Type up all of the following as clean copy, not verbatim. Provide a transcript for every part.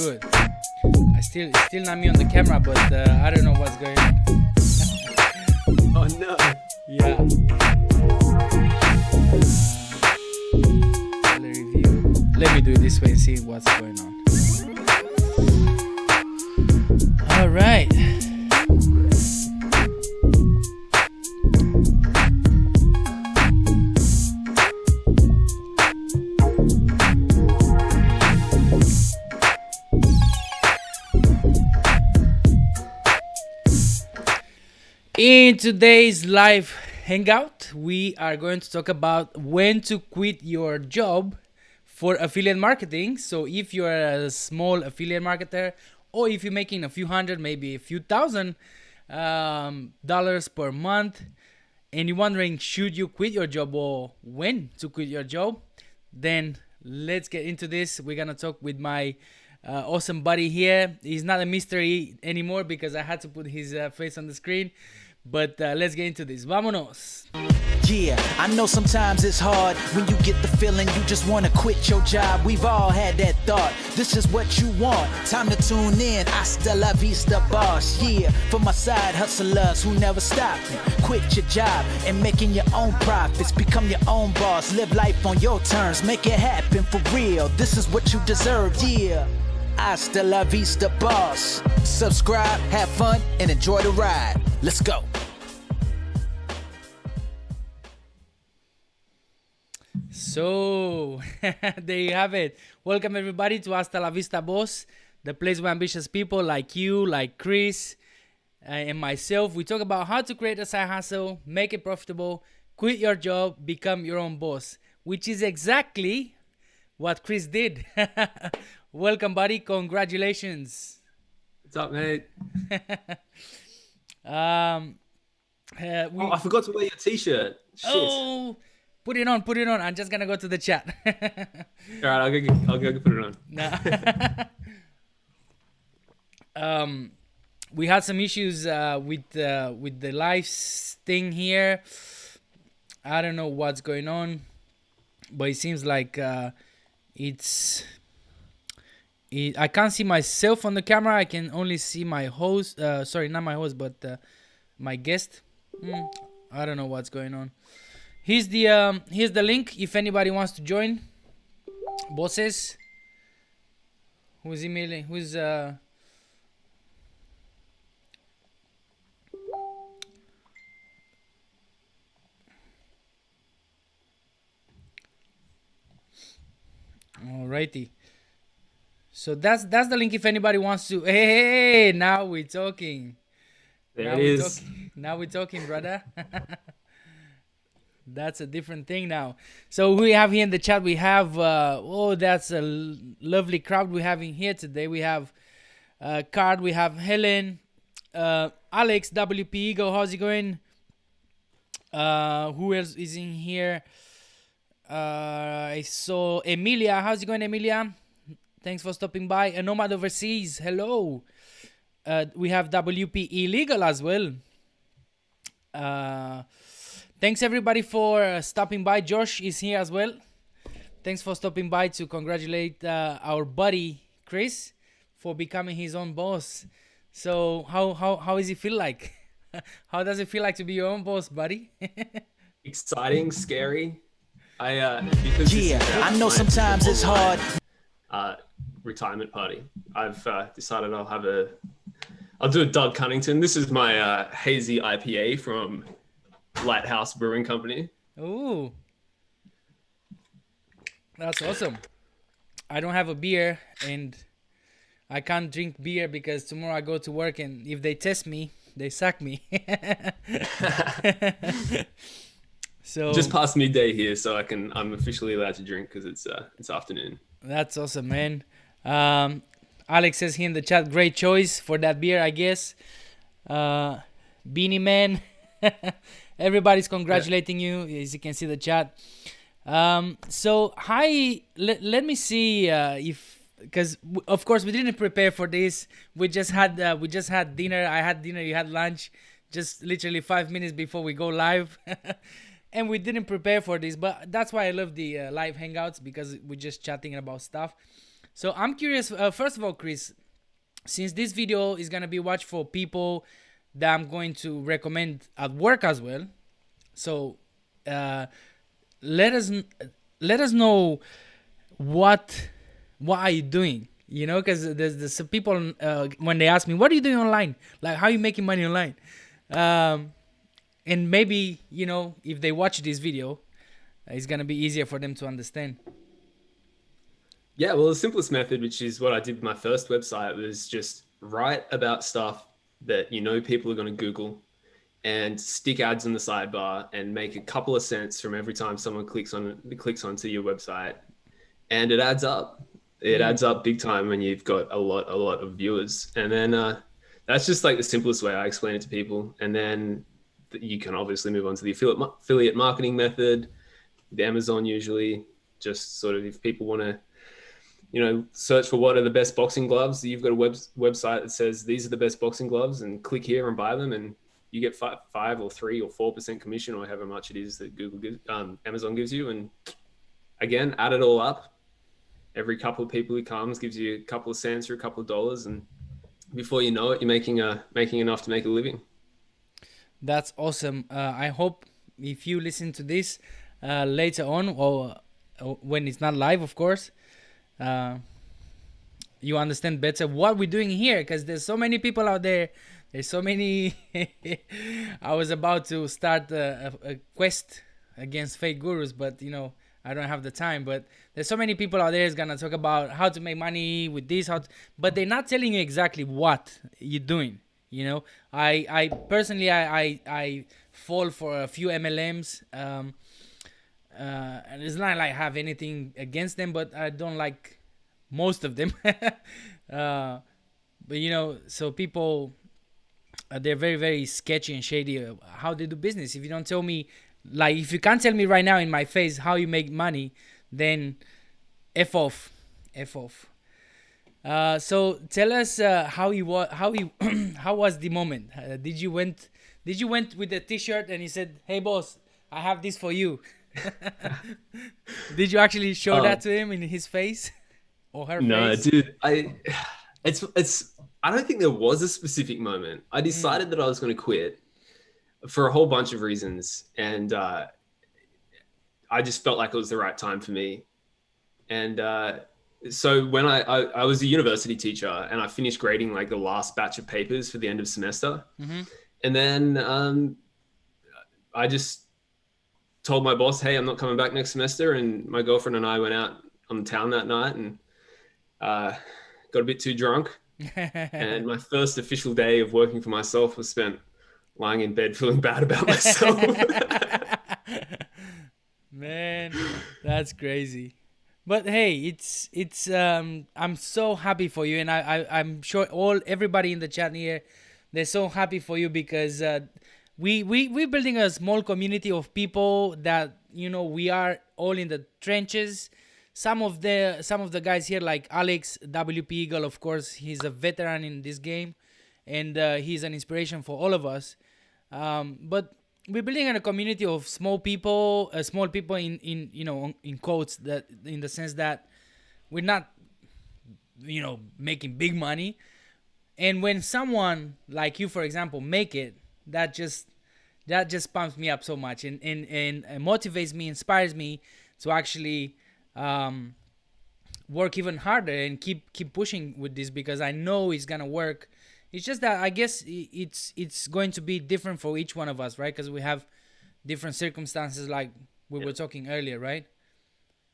good. I still not me on the camera, but I don't know what's going on. Oh no. Yeah. Review. Let me do it this way and see what's going on. All right. In today's live hangout, we are going to talk about when to quit your job for affiliate marketing. So if you're a small affiliate marketer, or if you're making a few hundred, maybe a few thousand dollars per month, and you're wondering, should you quit your job or when to quit your job, then let's get into this. We're going to talk with my awesome buddy here. He's not a mystery anymore because I had to put his face on the screen. But let's get into this. Vámonos. Yeah, I know sometimes it's hard when you get the feeling you just want to quit your job. We've all had that thought. This is what you want. Time to tune in. Hasta La Vista, boss. Yeah, for my side hustlers who never stop. Quit your job and making your own profits. Become your own boss. Live life on your terms. Make it happen for real. This is what you deserve. Yeah. Hasta La Vista, boss. Subscribe, have fun, and enjoy the ride. Let's go. So, there you have it. Welcome everybody to Hasta La Vista, boss. The place where ambitious people like you, like Chris, and myself, we talk about how to create a side hustle, make it profitable, quit your job, become your own boss, which is exactly what Chris did. Welcome, buddy. Congratulations. What's up, mate? I forgot to wear your t-shirt. Shit. Oh, put it on. I'm just gonna go to the chat. All right, I'll go put it on. We had some issues with the live thing here. I don't know what's going on, but it seems like I can't see myself on the camera. I can only see my host. Sorry, not my host, but my guest. I don't know what's going on. Here's the link if anybody wants to join. Bosses. Who's emailing? Who's Alrighty. So that's the link if anybody wants to. Hey, now we're talking. Now we're talking, brother. That's a different thing now. So we have here in the chat, we have, that's a lovely crowd we're having here today. We have Card, we have Helen, Alex, WP Ego, how's it going? Who else is in here? I saw Emilia, how's it going, Emilia? Thanks for stopping by. A Nomad Overseas, hello. We have WP Illegal as well. Thanks everybody for stopping by. Josh is here as well. Thanks for stopping by to congratulate our buddy Chris for becoming his own boss. So how does it feel like? How does it feel like to be your own boss, buddy? Exciting, scary. I know sometimes it's hard. Retirement party. I've decided I'll do a Doug Cunnington. This is my hazy IPA from Lighthouse Brewing Company. Ooh, that's awesome. I don't have a beer and I can't drink beer because tomorrow I go to work and if they test me, they sack me. So just past midday here, so I'm officially allowed to drink because it's afternoon. That's awesome, man. Alex says here in the chat, great choice for that beer, I guess. Beanie Man. Everybody's congratulating you, as you can see the chat. So let me see if, because of course we didn't prepare for this. We just had dinner. I had dinner. You had lunch. Just literally 5 minutes before we go live. And we didn't prepare for this, but that's why I love the live hangouts, because we're just chatting about stuff. So I'm curious, first of all, Chris, since this video is gonna be watched for people that I'm going to recommend at work as well, so uh, let us let us know what are you doing, you know, because there's some people when they ask me, what are you doing online, like how are you making money online, um, and maybe, you know, if they watch this video, it's gonna be easier for them to understand. Yeah, well, the simplest method, which is what I did with my first website, was just write about stuff that you know people are going to Google, and stick ads in the sidebar and make a couple of cents from every time someone clicks onto your website, and it adds up. It adds up big time when you've got a lot of viewers. And then that's just like the simplest way I explain it to people. And then you can obviously move on to the affiliate marketing method, the Amazon usually. Just sort of, if people want to, you know, search for what are the best boxing gloves, you've got a website that says these are the best boxing gloves, and click here and buy them, and you get 5 or 3 or 4% commission, or however much it is that Amazon gives you. And again, add it all up. Every couple of people who comes gives you a couple of cents or a couple of dollars, and before you know it, you're making enough to make a living. That's awesome. I hope if you listen to this later on, or when it's not live, of course, you understand better what we're doing here, because there's so many people out there. There's so many. I was about to start a quest against fake gurus, but you know, I don't have the time. But there's so many people out there is gonna talk about how to make money with this, but they're not telling you exactly what you're doing. You know, I personally I fall for a few MLMs. And it's not like I have anything against them, but I don't like most of them. But you know, so people, they're very, very sketchy and shady how they do business. If you don't tell me, like, if you can't tell me right now in my face how you make money, then F off. So tell us how was the moment? Did you went with a t-shirt and he said, "Hey boss, I have this for you"? Did you actually show that to him in his face or her face? No, dude. I don't think there was a specific moment. I decided that I was going to quit for a whole bunch of reasons, and I just felt like it was the right time for me. And so when I was a university teacher, and I finished grading like the last batch of papers for the end of semester, and then I just told my boss, "Hey, I'm not coming back next semester." And my girlfriend and I went out on the town that night and got a bit too drunk. And my first official day of working for myself was spent lying in bed feeling bad about myself. Man, that's crazy. But hey, it's I'm so happy for you, and I'm sure everybody in the chat here, they're so happy for you, because we're building a small community of people that, you know, we are all in the trenches. Some of the guys here, like Alex WP Eagle, of course, he's a veteran in this game, and he's an inspiration for all of us. But we're building a community of small people in you know, in quotes, that in the sense that we're not, you know, making big money. And when someone like you, for example, make it, that just pumps me up so much, and motivates me, inspires me to actually work even harder and keep pushing with this, because I know it's gonna work. It's just that I guess it's going to be different for each one of us, right? Because we have different circumstances, like we were talking earlier, right?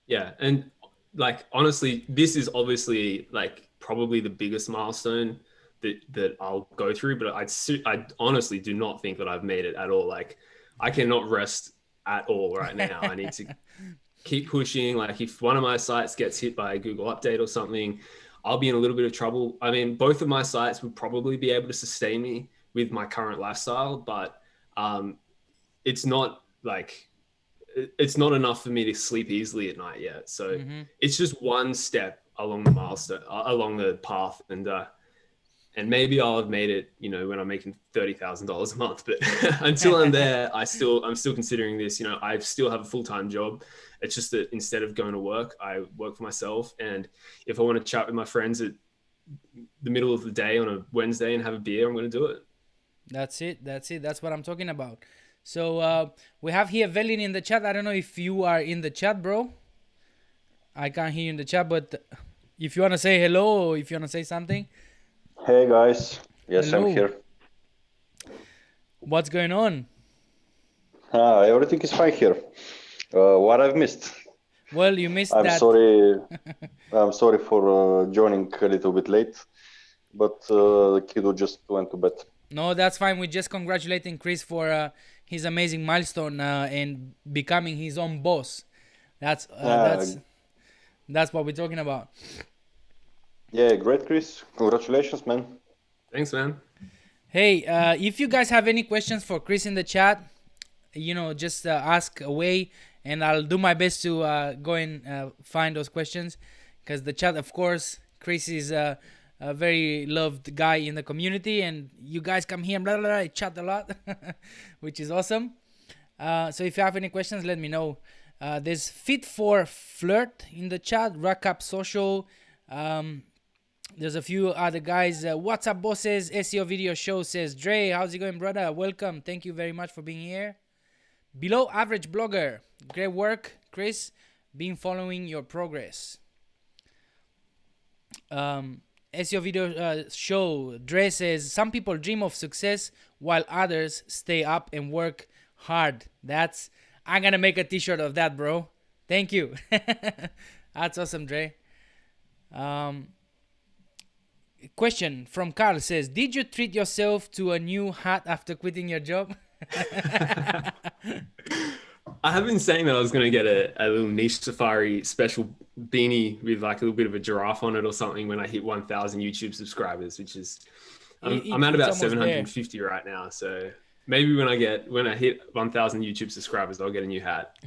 Yeah, and like honestly, this is obviously like probably the biggest milestone that I'll go through, but I honestly do not think that I've made it at all. Like, I cannot rest at all right now. I need to keep pushing. Like, if one of my sites gets hit by a Google update or something, I'll be in a little bit of trouble. I mean, both of my sites would probably be able to sustain me with my current lifestyle, but it's not enough for me to sleep easily at night yet. So it's just one step along the milestone, along the path. And And maybe I'll have made it, you know, when I'm making $30,000 a month. But until I'm there, I'm still considering this. You know, I still have a full-time job. It's just that instead of going to work, I work for myself. And if I want to chat with my friends at the middle of the day on a Wednesday and have a beer, I'm going to do it. That's it. That's what I'm talking about. So we have here Velin in the chat. I don't know if you are in the chat, bro. I can't hear you in the chat, but if you want to say hello or if you want to say something. Hey guys, yes, Hello. I'm here. What's going on? Everything is fine here. What I've missed? Well, you missed I'm that. sorry. I'm sorry for joining a little bit late, but the kiddo just went to bed. No, that's fine. We're just congratulating Chris for his amazing milestone and becoming his own boss. That's what we're talking about. Yeah, great, Chris. Congratulations, man. Thanks, man. Hey, if you guys have any questions for Chris in the chat, you know, just ask away, and I'll do my best to go and find those questions. Because the chat, of course, Chris is a very loved guy in the community, and you guys come here and blah, blah, blah, chat a lot, which is awesome. So if you have any questions, let me know. There's Fit for Flirt in the chat, Rack Up Social. There's a few other guys. What's up, bosses? SEO Video Show says, Dre, how's it going, brother? Welcome. Thank you very much for being here. Below Average Blogger. Great work, Chris. Been following your progress. SEO Video Show. Dre says, some people dream of success while others stay up and work hard. I'm going to make a t-shirt of that, bro. Thank you. That's awesome, Dre. Question from Carl says, did you treat yourself to a new hat after quitting your job? I have been saying that I was going to get a little niche safari special beanie with like a little bit of a giraffe on it or something when I hit 1,000 YouTube subscribers, which is, I'm at about 750 there right now. So maybe when I hit 1,000 YouTube subscribers, I'll get a new hat.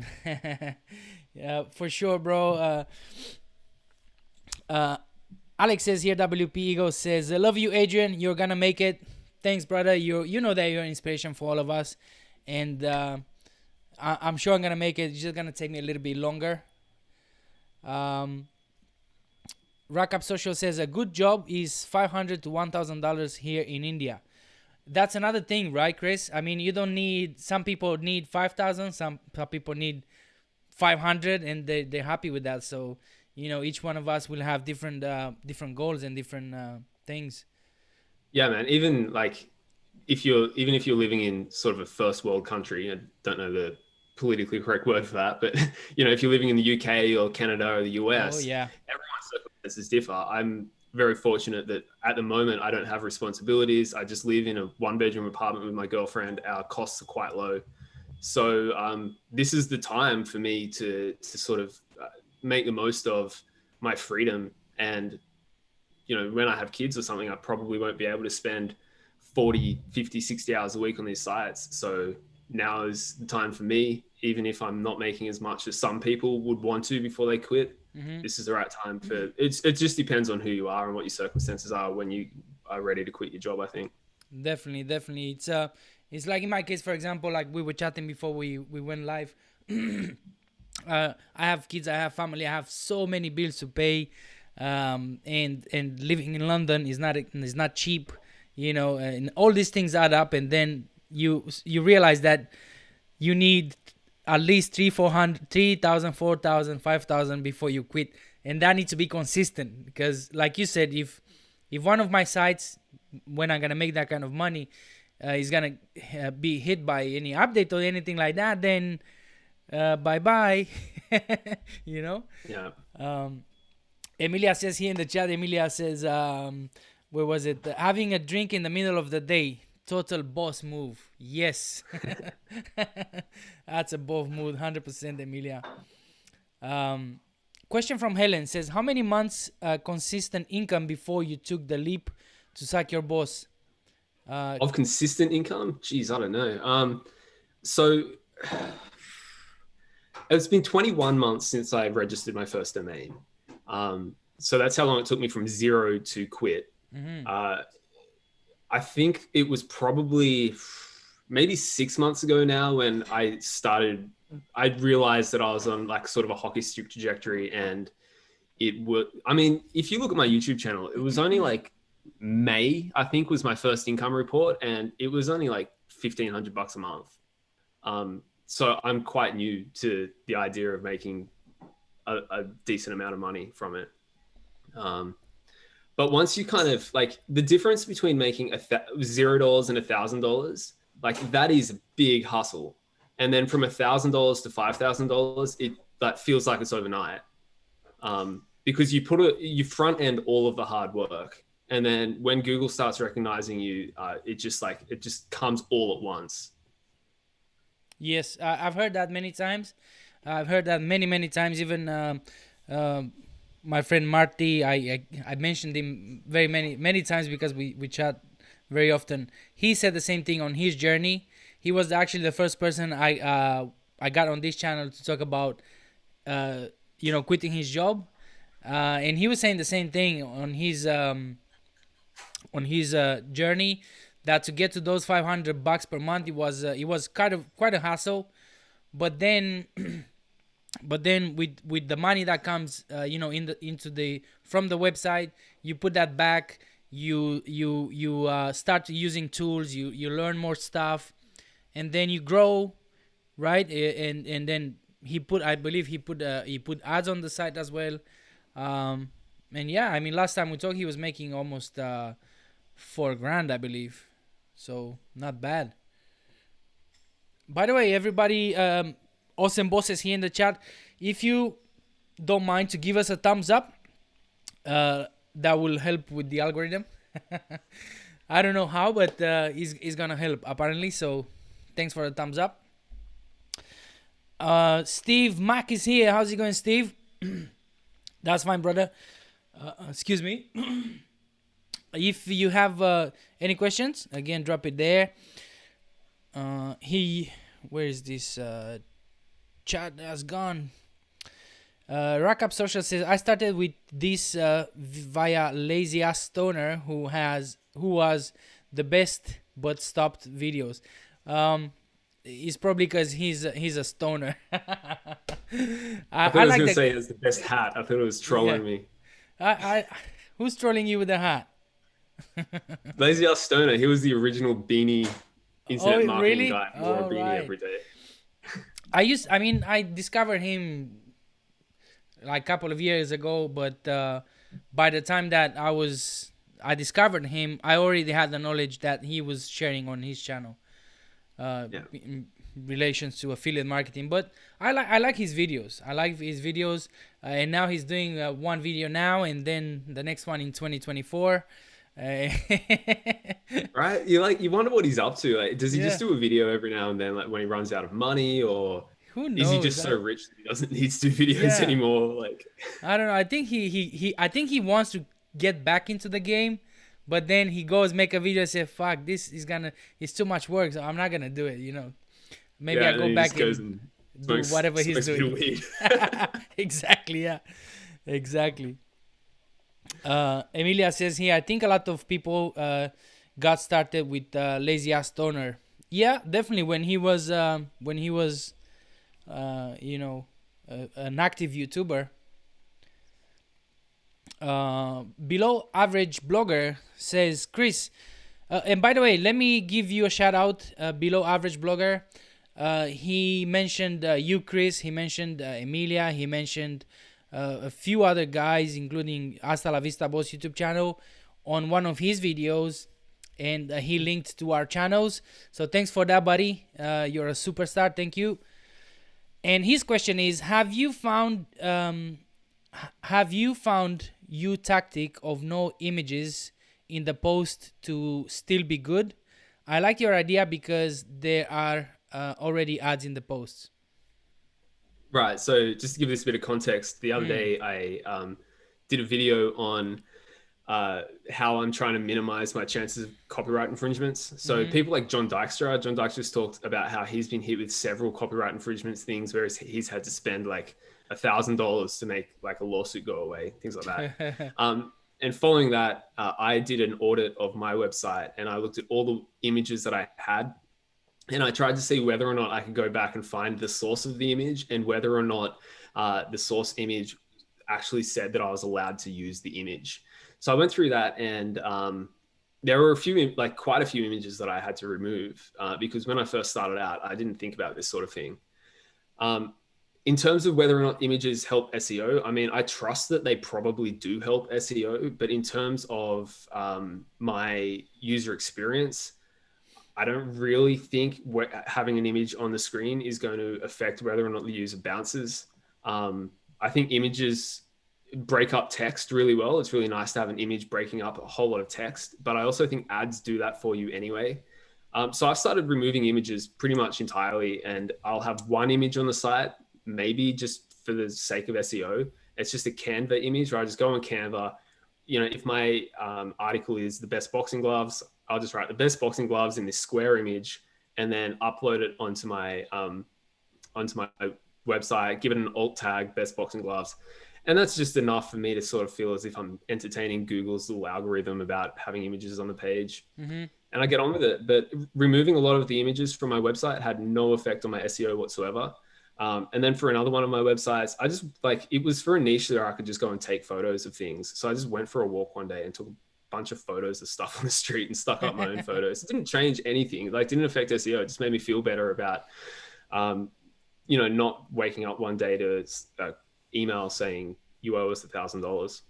Yeah, for sure, bro. Alex says here, WP Ego says, I love you, Adrian. You're going to make it. Thanks, brother. You know that you're an inspiration for all of us. And I'm sure I'm going to make it. It's just going to take me a little bit longer. Rack Up Social says, a good job is $500 to $1,000 here in India. That's another thing, right, Chris? I mean, you don't need, some people need 5,000, some people need 500, and they're happy with that. So, you know, each one of us will have different goals and different things. Yeah, man. Even if you're living in sort of a first world country, I don't know the politically correct word for that, but you know, if you're living in the UK or Canada or the US, everyone's circumstances differ. I'm very fortunate that at the moment I don't have responsibilities. I just live in a 1-bedroom apartment with my girlfriend. Our costs are quite low. So this is the time for me to sort of make the most of my freedom. And, you know, when I have kids or something, I probably won't be able to spend 40, 50, 60 hours a week on these sites. So now is the time for me, even if I'm not making as much as some people would want to before they quit. Mm-hmm. This is the right time for it. It just depends on who you are and what your circumstances are when you are ready to quit your job, I think. Definitely. It's like in my case, for example, like we were chatting before we went live. I have kids, I have family, I have so many bills to pay, and living in London is not cheap, you know, and all these things add up, and then you realize that you need at least 3,000, 4,000, 5,000 before you quit, and that needs to be consistent, because like you said, if one of my sites, when I'm gonna make that kind of money, is gonna be hit by any update or anything like that, then bye-bye. You know? Yeah. Emilia says here in the chat, Emilia says, where was it? Having a drink in the middle of the day. Total boss move. Yes. That's a boss move, 100%, Emilia. Question from Helen says, how many months consistent income before you took the leap to sack your boss? Of consistent income? Jeez, I don't know. So it's been 21 months since I registered my first domain. So that's how long it took me from zero to quit. Mm-hmm. I think it was probably maybe 6 months ago now when I realized that I was on like sort of a hockey stick trajectory, and I mean, if you look at my YouTube channel, it was only like May, I think, was my first income report, and it was only like $1,500 a month. So I'm quite new to the idea of making a decent amount of money from it. But once you kind of like the difference between making $0 and $1,000, like that is a big hustle. And then from $1,000 to $5,000, that feels like it's overnight. Because you front end all of the hard work. And then when Google starts recognizing you, it just comes all at once. Yes, I've heard that many times. I've heard that many times. Even my friend Marty, I mentioned him many times because we chat very often. He said the same thing on his journey. He was actually the first person I got on this channel to talk about quitting his job, and he was saying the same thing on his journey, that to get to those $500 per month, it was quite a hassle. But then with the money that comes from the website, you put that back, you start using tools, you learn more stuff, and then you grow, right? And then I believe he put ads on the site as well. And yeah, I mean, last time we talked, he was making almost $4,000, I believe. So not bad. By the way, everybody, awesome bosses here in the chat, if you don't mind to give us a thumbs up, that will help with the algorithm. I don't know how, but it's gonna help apparently. So thanks for the thumbs up. Steve Mack is here. How's it going, Steve? That's fine, brother. Excuse me. If you have any questions, again, drop it there. Where is this chat has gone? Rack Up Social says, I started with this via Lazy Ass Stoner, who was the best but stopped videos. It's probably because he's a stoner. I thought I was going to say it's the best hat. I thought it was trolling me. Who's trolling you with the hat? Lazy Ass Stoner. He was the original beanie internet marketing guy. Who wore a beanie every day. I discovered him like a couple of years ago, but by the time that I discovered him, I already had the knowledge that he was sharing on his channel. In relations to affiliate marketing, but I like his videos. And now he's doing one video now, and then the next one in 2024. Right? You wonder what he's up to. Like, does he just do a video every now and then, like when he runs out of money, or who knows? Is he just so rich that he doesn't need to do videos anymore? Like, I don't know. I think he wants to get back into the game. But then he goes make a video and say, fuck, it's too much work, so I'm not going to do it, Maybe I go back and do whatever he's doing. Exactly, yeah. Exactly. Emilia says here, I think a lot of people got started with Lazy Ass Stoner. Yeah, definitely. When he was an active YouTuber. Below Average Blogger says, Chris, and by the way, let me give you a shout out. Below Average Blogger, he mentioned you, Chris. He mentioned Emilia. He mentioned a few other guys, including Hasta La Vista Boss YouTube channel, on one of his videos, and he linked to our channels. So thanks for that, buddy. You're a superstar. Thank you. And his question is, have you found your tactic of no images in the post to still be good? I like your idea because there are already ads in the posts. Right. So just to give this a bit of context, the other day I did a video on how I'm trying to minimize my chances of copyright infringements. So people like John Dykstra's talked about how he's been hit with several copyright infringements things, whereas he's had to spend like $1,000 to make like a lawsuit go away, things like that. And following that, I did an audit of my website and I looked at all the images that I had. And I tried to see whether or not I could go back and find the source of the image and whether or not the source image actually said that I was allowed to use the image. So I went through that, and there were quite a few images that I had to remove because when I first started out, I didn't think about this sort of thing. In terms of whether or not images help SEO, I mean, I trust that they probably do help SEO, but in terms of my user experience, I don't really think having an image on the screen is going to affect whether or not the user bounces. I think images break up text really well. It's really nice to have an image breaking up a whole lot of text, but I also think ads do that for you anyway. So I've started removing images pretty much entirely, and I'll have one image on the site, maybe just for the sake of SEO. It's just a Canva image where I just go on Canva. You know, if my article is the best boxing gloves, I'll just write the best boxing gloves in this square image and then upload it onto my website, give it an alt tag, best boxing gloves. And that's just enough for me to sort of feel as if I'm entertaining Google's little algorithm about having images on the page. Mm-hmm. And I get on with it. But removing a lot of the images from my website had no effect on my SEO whatsoever. And then for another one of my websites, I just it was for a niche that I could just go and take photos of things. So I just went for a walk one day and took a bunch of photos of stuff on the street and stuck up my own photos. It didn't change anything. Didn't affect SEO. It just made me feel better about, not waking up one day to email saying you owe us $1,000.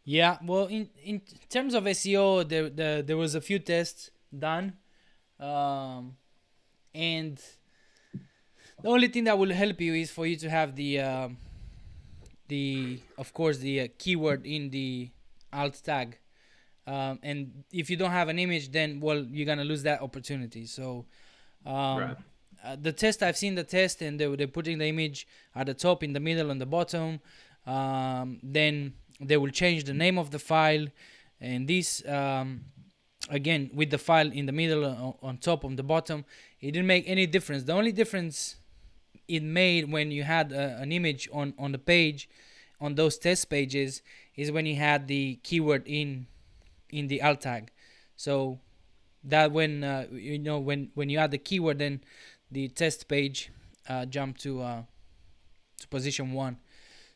Yeah, well, in terms of SEO, there was a few tests done, and the only thing that will help you is for you to have the keyword in the alt tag, and if you don't have an image, then you're gonna lose that opportunity. So. Right. The test, I've seen the test, and they're putting the image at the top, in the middle, and the bottom. Then they will change the name of the file, and this again with the file in the middle, on top, on the bottom, it didn't make any difference. The only difference it made when you had an image on the page, on those test pages, is when you had the keyword in the alt tag. So that when when you add the keyword, then the test page jumped to position 1.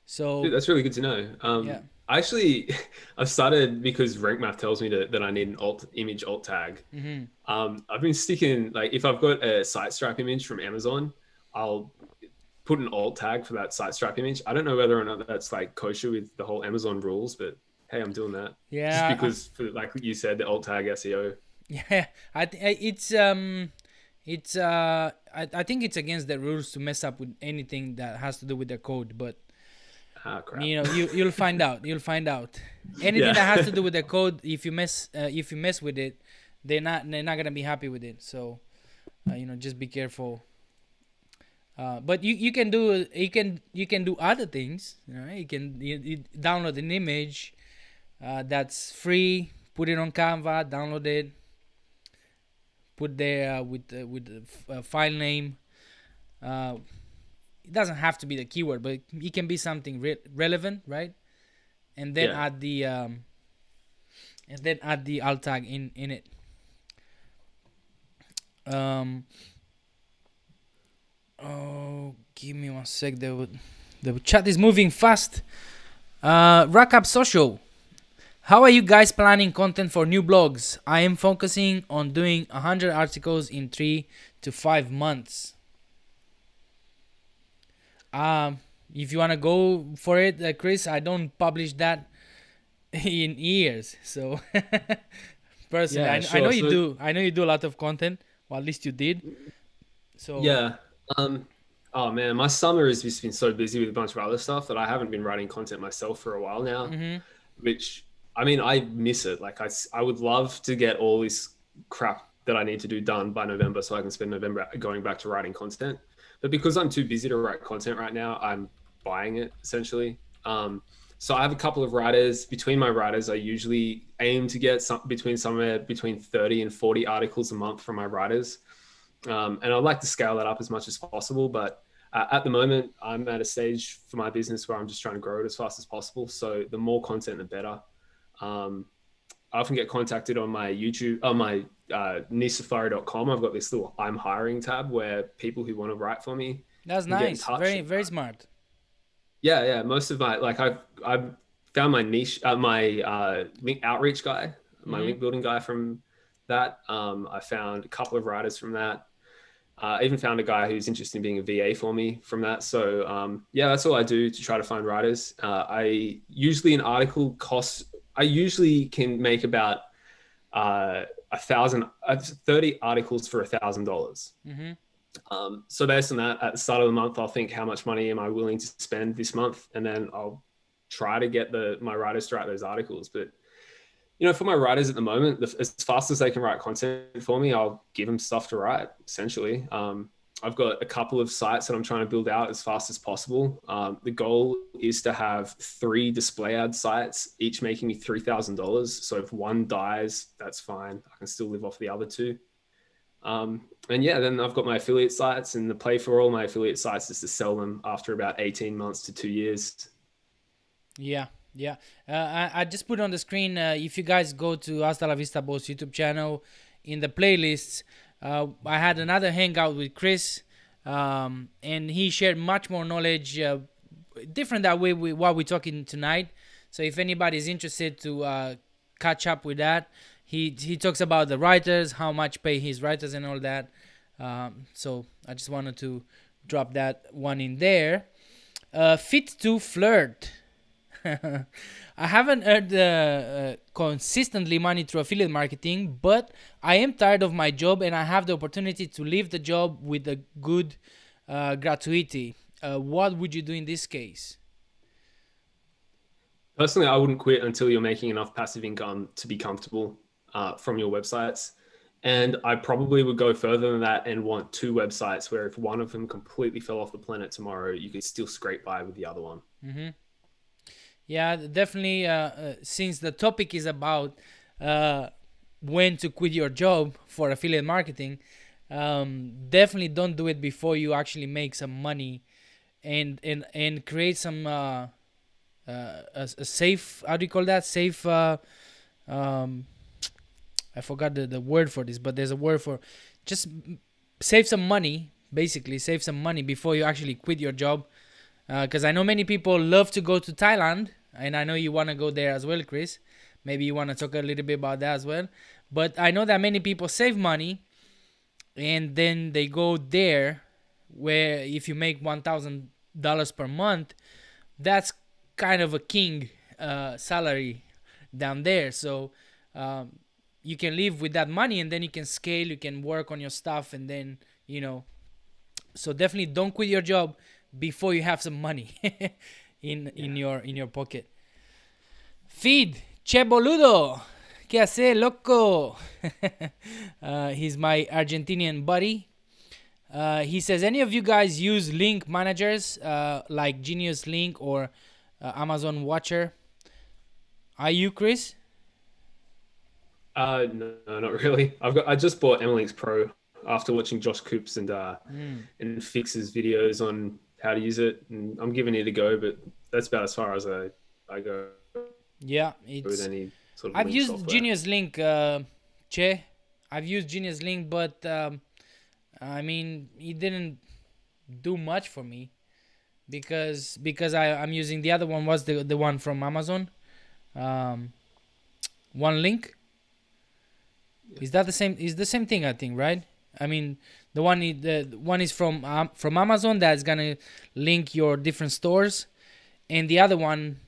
So dude, that's really good to know. Yeah. I've started, because Rank Math tells me that I need an image alt tag. Mm-hmm. I've been sticking, if I've got a site strap image from Amazon, I'll put an alt tag for that site strap image. I don't know whether or not that's kosher with the whole Amazon rules, but hey, I'm doing that. Yeah. Just because, like you said, the alt tag SEO. Yeah, I think it's against the rules to mess up with anything that has to do with their code, but crap. You'll find out. Anything that has to do with the code, if you mess with it, they're not gonna be happy with it. So, just be careful. But you can do other things. You can download an image that's free, put it on Canva, download it, put there with the file name. It doesn't have to be the keyword, but it can be something relevant, right? And then add the alt tag in it. Give me 1 sec. The chat is moving fast. Rack Up Social. How are you guys planning content for new blogs? I am focusing on doing 100 articles in 3 to 5 months. If you want to go for it, Chris, I don't publish that in years. So personally, I know you do. I know you do a lot of content, or at least you did. So yeah. Oh man, my summer has just been so busy with a bunch of other stuff that I haven't been writing content myself for a while now, which, I mean, I miss it. I would love to get all this crap that I need to do done by November so I can spend November going back to writing content. But because I'm too busy to write content right now, I'm buying it essentially. So I have a couple of writers. Between my writers, I usually aim to get somewhere between 30 and 40 articles a month from my writers. And I'd like to scale that up as much as possible. But At the moment, I'm at a stage for my business where I'm just trying to grow it as fast as possible. So the more content, the better. I often get contacted on my YouTube, on my nisafari.com. I've got this little I'm hiring tab where people who want to write for me That's can get in nice. touch. Very smart. Yeah. Most of my, like I've found my niche, my link outreach guy, my link building guy from that. I found a couple of writers from that. I even found a guy who's interested in being a VA for me from that. So yeah, that's all I do to try to find writers. I usually I usually can make about 30 articles for $1,000. So based on that, at the start of the month, I'll think how much money am I willing to spend this month, and then I'll try to get my writers to write those articles. But for my writers at the moment, as fast as they can write content for me, I'll give them stuff to write, essentially. I've got a couple of sites that I'm trying to build out as fast as possible. The goal is to have 3 display ad sites, each making me $3,000. So if one dies, that's fine. I can still live off the other 2. And yeah, then I've got my affiliate sites, and the play for all my affiliate sites is to sell them after about 18 months to 2 years. Yeah. I just put on the screen, if you guys go to Hasta La Vista Boss YouTube channel, in the playlists, I had another hangout with Chris, and he shared much more knowledge, different that way what we're talking tonight. So if anybody's interested to catch up with that, he talks about the writers, how much pay his writers and all that. So I just wanted to drop that one in there. Fit to flirt. I haven't earned consistently money through affiliate marketing, but I am tired of my job and I have the opportunity to leave the job with a good gratuity. What would you do in this case? Personally, I wouldn't quit until you're making enough passive income to be comfortable from your websites. And I probably would go further than that and want 2 websites where if one of them completely fell off the planet tomorrow, you could still scrape by with the other one. Yeah, definitely. Since the topic is about when to quit your job for affiliate marketing, definitely don't do it before you actually make some money, and create some a safe. How do you call that? Safe. I forgot the word for this, but there's a word for just save some money. Basically, save some money before you actually quit your job. Because I know many people love to go to Thailand, and I know you want to go there as well, Chris. Maybe you want to talk a little bit about that as well. But I know that many people save money, and then they go there, where if you make $1,000 per month, that's kind of a king salary down there. So you can live with that money, and then you can scale, you can work on your stuff, and then, so definitely don't quit your job before you have some money in your pocket. Feed, che boludo, ¿qué hace, loco? He's my Argentinian buddy. He says, any of you guys use link managers like Genius Link or Amazon Watcher? Are you, Chris? No, not really. I just bought MLinks Pro after watching Josh Coops and Fix's videos on how to use it, and I'm giving it a go, but that's about as far as I go. Yeah, with any sort of I've used software. Genius Link, Che. I've used Genius Link, but I mean, it didn't do much for me because I'm using the other one. Was the one from Amazon? One Link. Yeah. Is that the same? Is the same thing, I think, right? I mean, the one is from Amazon that's gonna link your different stores, and the other one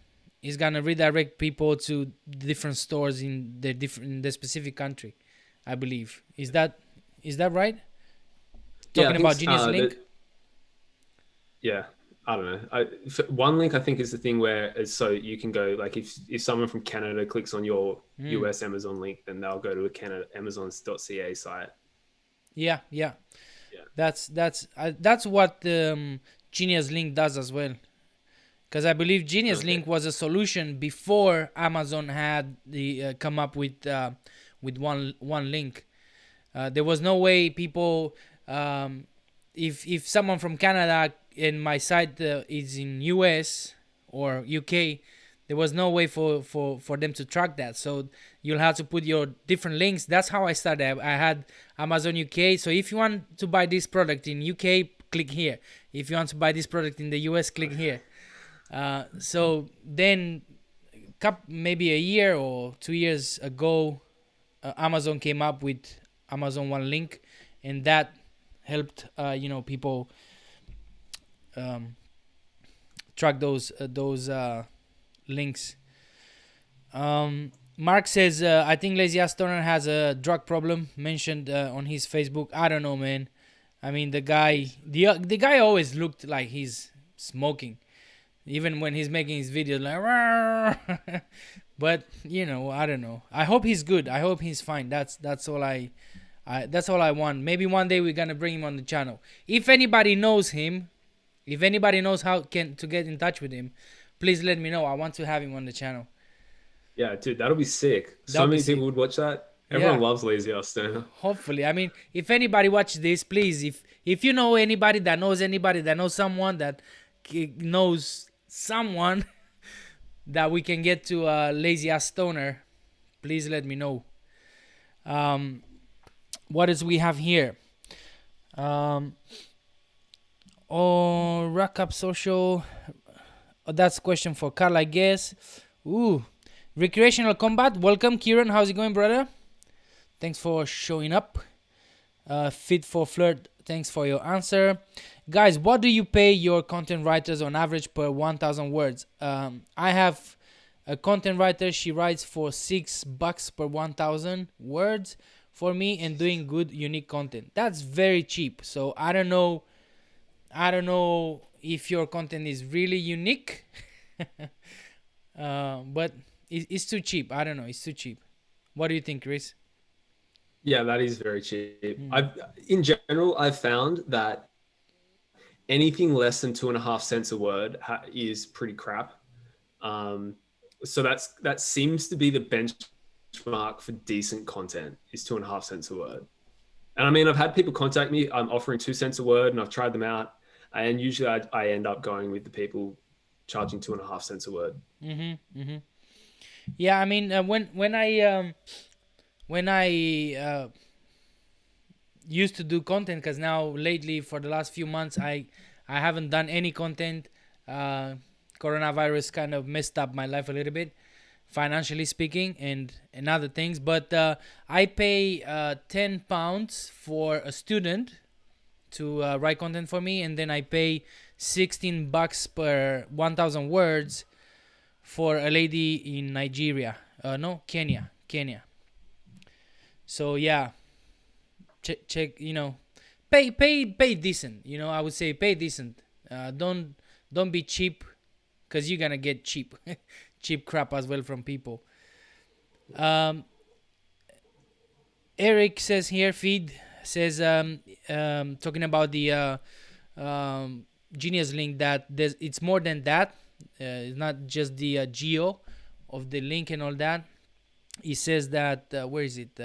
is gonna redirect people to different stores in the specific country, I believe. Is that right? Talking about Genius Link. Yeah, I don't know. One Link I think is the thing where it's so you can go like if someone from Canada clicks on your US Amazon link, then they'll go to a Canada Amazon.ca site. Yeah. That's what Genius Link does as well, because I believe Genius Link was a solution before Amazon had the come up with one link. There was no way people if someone from Canada and my site is in US or UK, there was no way for them to track that. So you'll have to put your different links. That's how I started. I had Amazon UK. So if you want to buy this product in UK, click here. If you want to buy this product in the US, click here. So then maybe a year or 2 years ago, Amazon came up with Amazon One Link, and that helped people track those links. Mark says, I think Lazy Ass Turner has a drug problem mentioned on his Facebook. I don't know, man. I mean, the guy always looked like he's smoking, even when he's making his videos, like. But I don't know. I hope he's good. I hope he's fine. That's all I want. Maybe one day we're gonna bring him on the channel. If anybody knows him, if anybody knows how to get in touch with him, please let me know. I want to have him on the channel. Yeah, dude, that'll be sick. So many people would watch that. Everyone loves Lazy Ass Turner. Hopefully. I mean, if anybody watches this, please, if you know anybody that knows someone that knows someone that we can get to Lazy Ass Stoner, please let me know. What else we have here? Rack Up Social. That's a question for Carl, I guess. Ooh. Recreational Combat. Welcome, Kieran. How's it going, brother? Thanks for showing up. Fit for Flirt. Thanks for your answer. Guys, what do you pay your content writers on average per 1,000 words? I have a content writer. She writes for $6 per 1,000 words for me and doing good, unique content. That's very cheap. So I don't know if your content is really unique. But it's too cheap. I don't know. It's too cheap. What do you think, Chris? Yeah, that is very cheap. In general, I've found that anything less than 2.5 cents a word is pretty crap. So that seems to be the benchmark for decent content, is 2.5 cents a word. And I mean, I've had people contact me. I'm offering 2 cents a word, and I've tried them out. And usually I end up going with the people charging 2.5 cents a word. Yeah, I mean, when I used to do content, because now lately for the last few months I haven't done any content. Coronavirus kind of messed up my life a little bit, financially speaking, and other things. But I pay £10 for a student to write content for me, and then I pay $16 per 1,000 words for a lady in Nigeria. Kenya. So yeah, check. Pay decent. I would say pay decent. Don't be cheap, because you're gonna get cheap crap as well from people. Eric says here, feed says talking about the Genius link, that it's more than that. It's not just the geo of the link and all that. He says that where is it?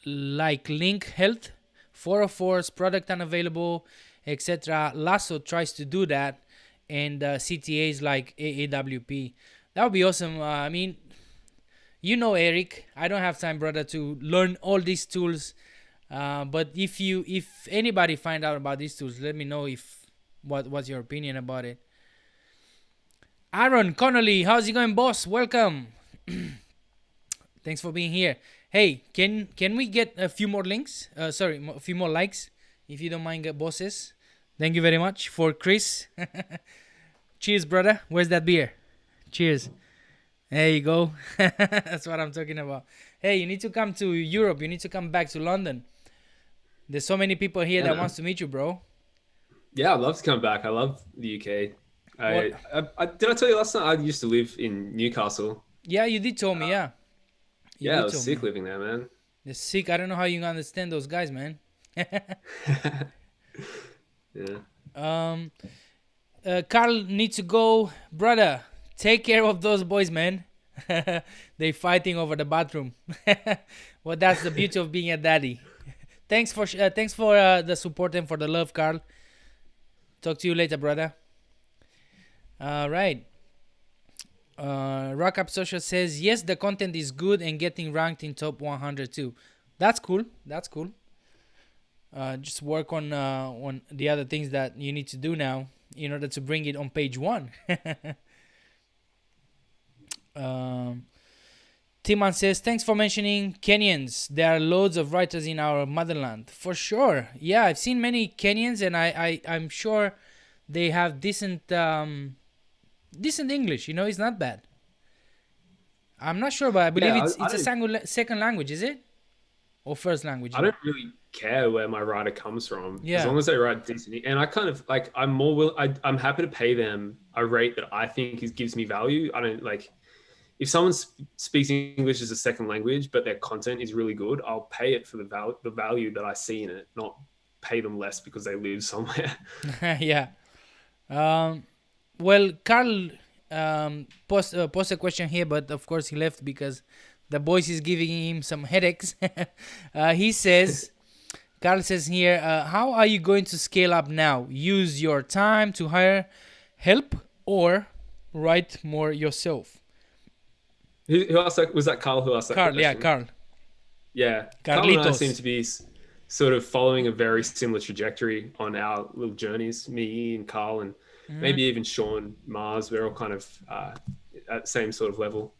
Like link health, 404's product unavailable, etc. Lasso tries to do that, and CTAs like AAWP. That would be awesome. I mean, Eric, I don't have time, brother, to learn all these tools. But if anybody find out about these tools, let me know what's your opinion about it. Aaron Connolly, how's it going, boss? Welcome. Thanks for being here. Hey, can we get a few more links? A few more likes, if you don't mind, bosses. Thank you very much for Chris. Cheers, brother. Where's that beer? Cheers. There you go. That's what I'm talking about. Hey, you need to come to Europe. You need to come back to London. There's so many people here that wants to meet you, bro. Yeah, I'd love to come back. I love the UK. Did I tell you last night I used to live in Newcastle? Yeah, you did tell me, yeah. It was sick living there, man. It's sick. I don't know how you can understand those guys, man. Yeah. Carl needs to go. Brother, take care of those boys, man. They fighting over the bathroom. Well, that's the beauty of being a daddy. Thanks for the support and for the love, Carl. Talk to you later, brother. All right. Rock Up Social says, yes, the content is good and getting ranked in top 100 too. That's cool. That's cool. Just work on the other things that you need to do now in order to bring it on page 1. Timan says, thanks for mentioning Kenyans. There are loads of writers in our motherland. For sure. Yeah, I've seen many Kenyans, and I'm sure they have decent English. It's not bad. I'm not sure, but I believe it's a second language, is it? Or first language? I don't really care where my writer comes from. Yeah. As long as they write decent. And I kind of like, I'm happy to pay them a rate that I think gives me value. I don't like, if someone speaks English as a second language, but their content is really good, I'll pay it for the value that I see in it, not pay them less because they live somewhere. Yeah. Well, Carl posed a question here, but of course he left because the boys is giving him some headaches. He says, Carl says here, how are you going to scale up now? Use your time to hire help or write more yourself? Who asked that? Was that Carl who asked that Carl, question? yeah, Carl. Yeah. Carlitos. Carl and I seem to be sort of following a very similar trajectory on our little journeys. Me and Carl and maybe even Sean Mars. We're all kind of at the same sort of level.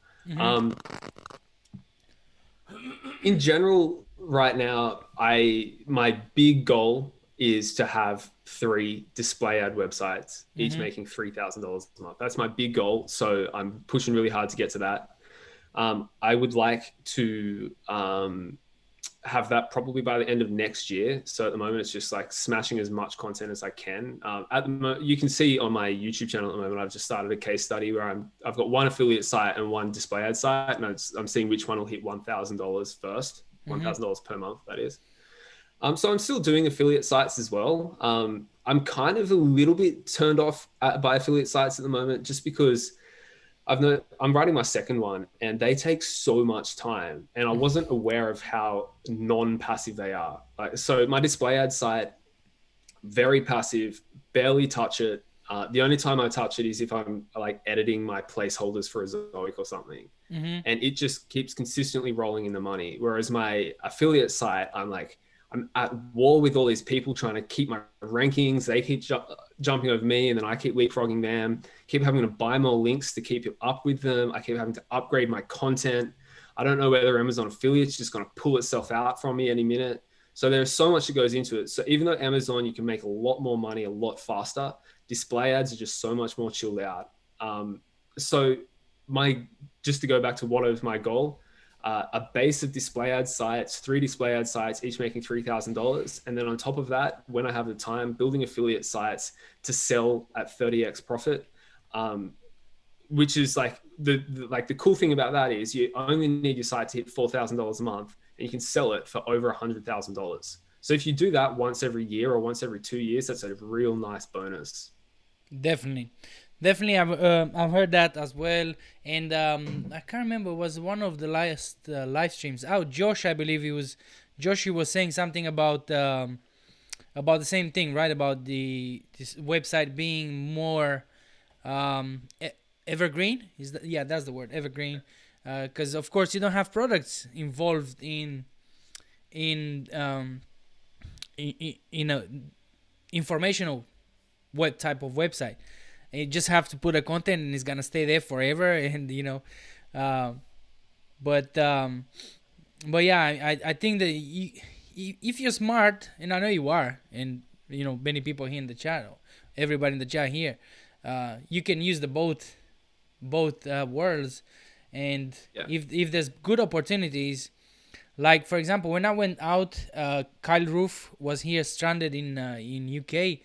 In general, right now, my big goal is to have 3 display ad websites, each making $3,000 a month. That's my big goal. So I'm pushing really hard to get to that. I would like to have that probably by the end of next year. So at the moment, it's just like smashing as much content as I can. At the moment, you can see on my YouTube channel at the moment, I've just started a case study where I've got 1 affiliate site and 1 display ad site, and I'm seeing which one will hit $1,000 first, $1,000 per month, that is. So I'm still doing affiliate sites as well. I'm kind of a little bit turned off by affiliate sites at the moment, just because I'm writing my second one and they take so much time, and I wasn't aware of how non-passive they are. So my display ad site, very passive, barely touch it. The only time I touch it is if I'm like editing my placeholders for a Zoic or something, and it just keeps consistently rolling in the money. Whereas my affiliate site, I'm at war with all these people trying to keep my rankings. They keep jumping over me, and then I keep leapfrogging them, keep having to buy more links to keep up with them. I keep having to upgrade my content. I don't know whether Amazon affiliates just going to pull itself out from me any minute. So there's so much that goes into it. So even though Amazon, you can make a lot more money a lot faster, display ads are just so much more chilled out. So just to go back to what is my goal, a base of display ad sites, 3 display ad sites, each making $3,000. And then on top of that, when I have the time, building affiliate sites to sell at 30x profit, which is like the cool thing about that is you only need your site to hit $4,000 a month, and you can sell it for over $100,000. So if you do that once every year or once every 2 years, that's a real nice bonus. Definitely, I've heard that as well, and I can't remember. It was one of the last live streams. Josh, I believe he was saying something about the same thing, right? About this website being more evergreen. That's the word, evergreen. Because of course you don't have products involved in a informational type of website. You just have to put a content and it's gonna stay there forever, and but yeah, I think that if you're smart, and I know you are, and many people here in the chat, everybody in the chat here, you can use the both worlds, and if there's good opportunities, like for example when I went out, Kyle Roof was here stranded in UK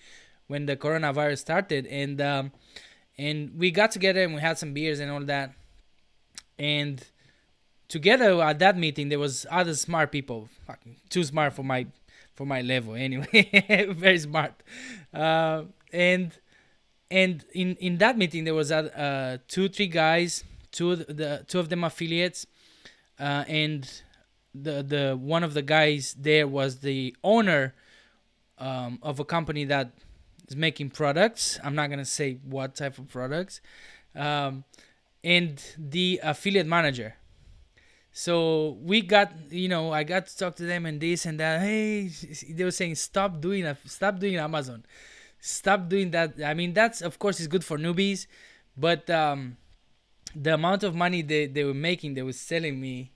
when the coronavirus started, and we got together and we had some beers and all that, and together at that meeting there was other smart people, fucking too smart for my level anyway, very smart, and in that meeting there was 2-3 guys, two of them affiliates, and the one of the guys there was the owner of a company that is making products. I'm not gonna say what type of products. And the affiliate manager. So we got, I got to talk to them and this and that. Hey, they were saying stop doing Amazon, stop doing that. I mean, that's of course is good for newbies, but the amount of money they were making, they were selling me,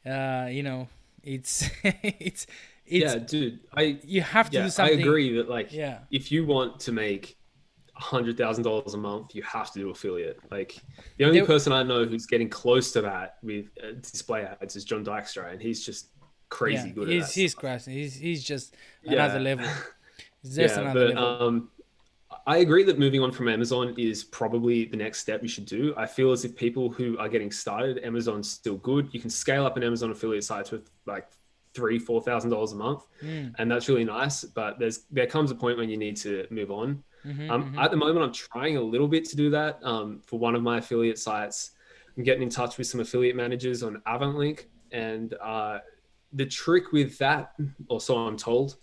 it's it's Yeah, dude. you have to do something. I agree that like Yeah. if you want to make $100,000 a month, you have to do affiliate. Like the only person I know who's getting close to that with display ads is John Dykstra, and he's just crazy good at that. He's crazy. He's just another level. It's just Yeah, another but level. I agree that moving on from Amazon is probably the next step you should do. I feel as if people who are getting started, Amazon's still good. You can scale up an Amazon affiliate site with like $3,000-$4,000 a month, and that's really nice. But there comes a point when you need to move on. At the moment, I'm trying a little bit to do that for one of my affiliate sites. I'm getting in touch with some affiliate managers on AvantLink, and the trick with that, or so I'm told,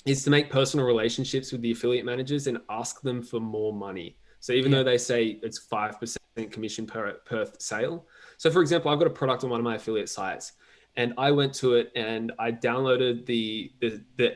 is to make personal relationships with the affiliate managers and ask them for more money. So even though they say it's 5% commission per sale. So for example, I've got a product on one of my affiliate sites, and I went to it and I downloaded the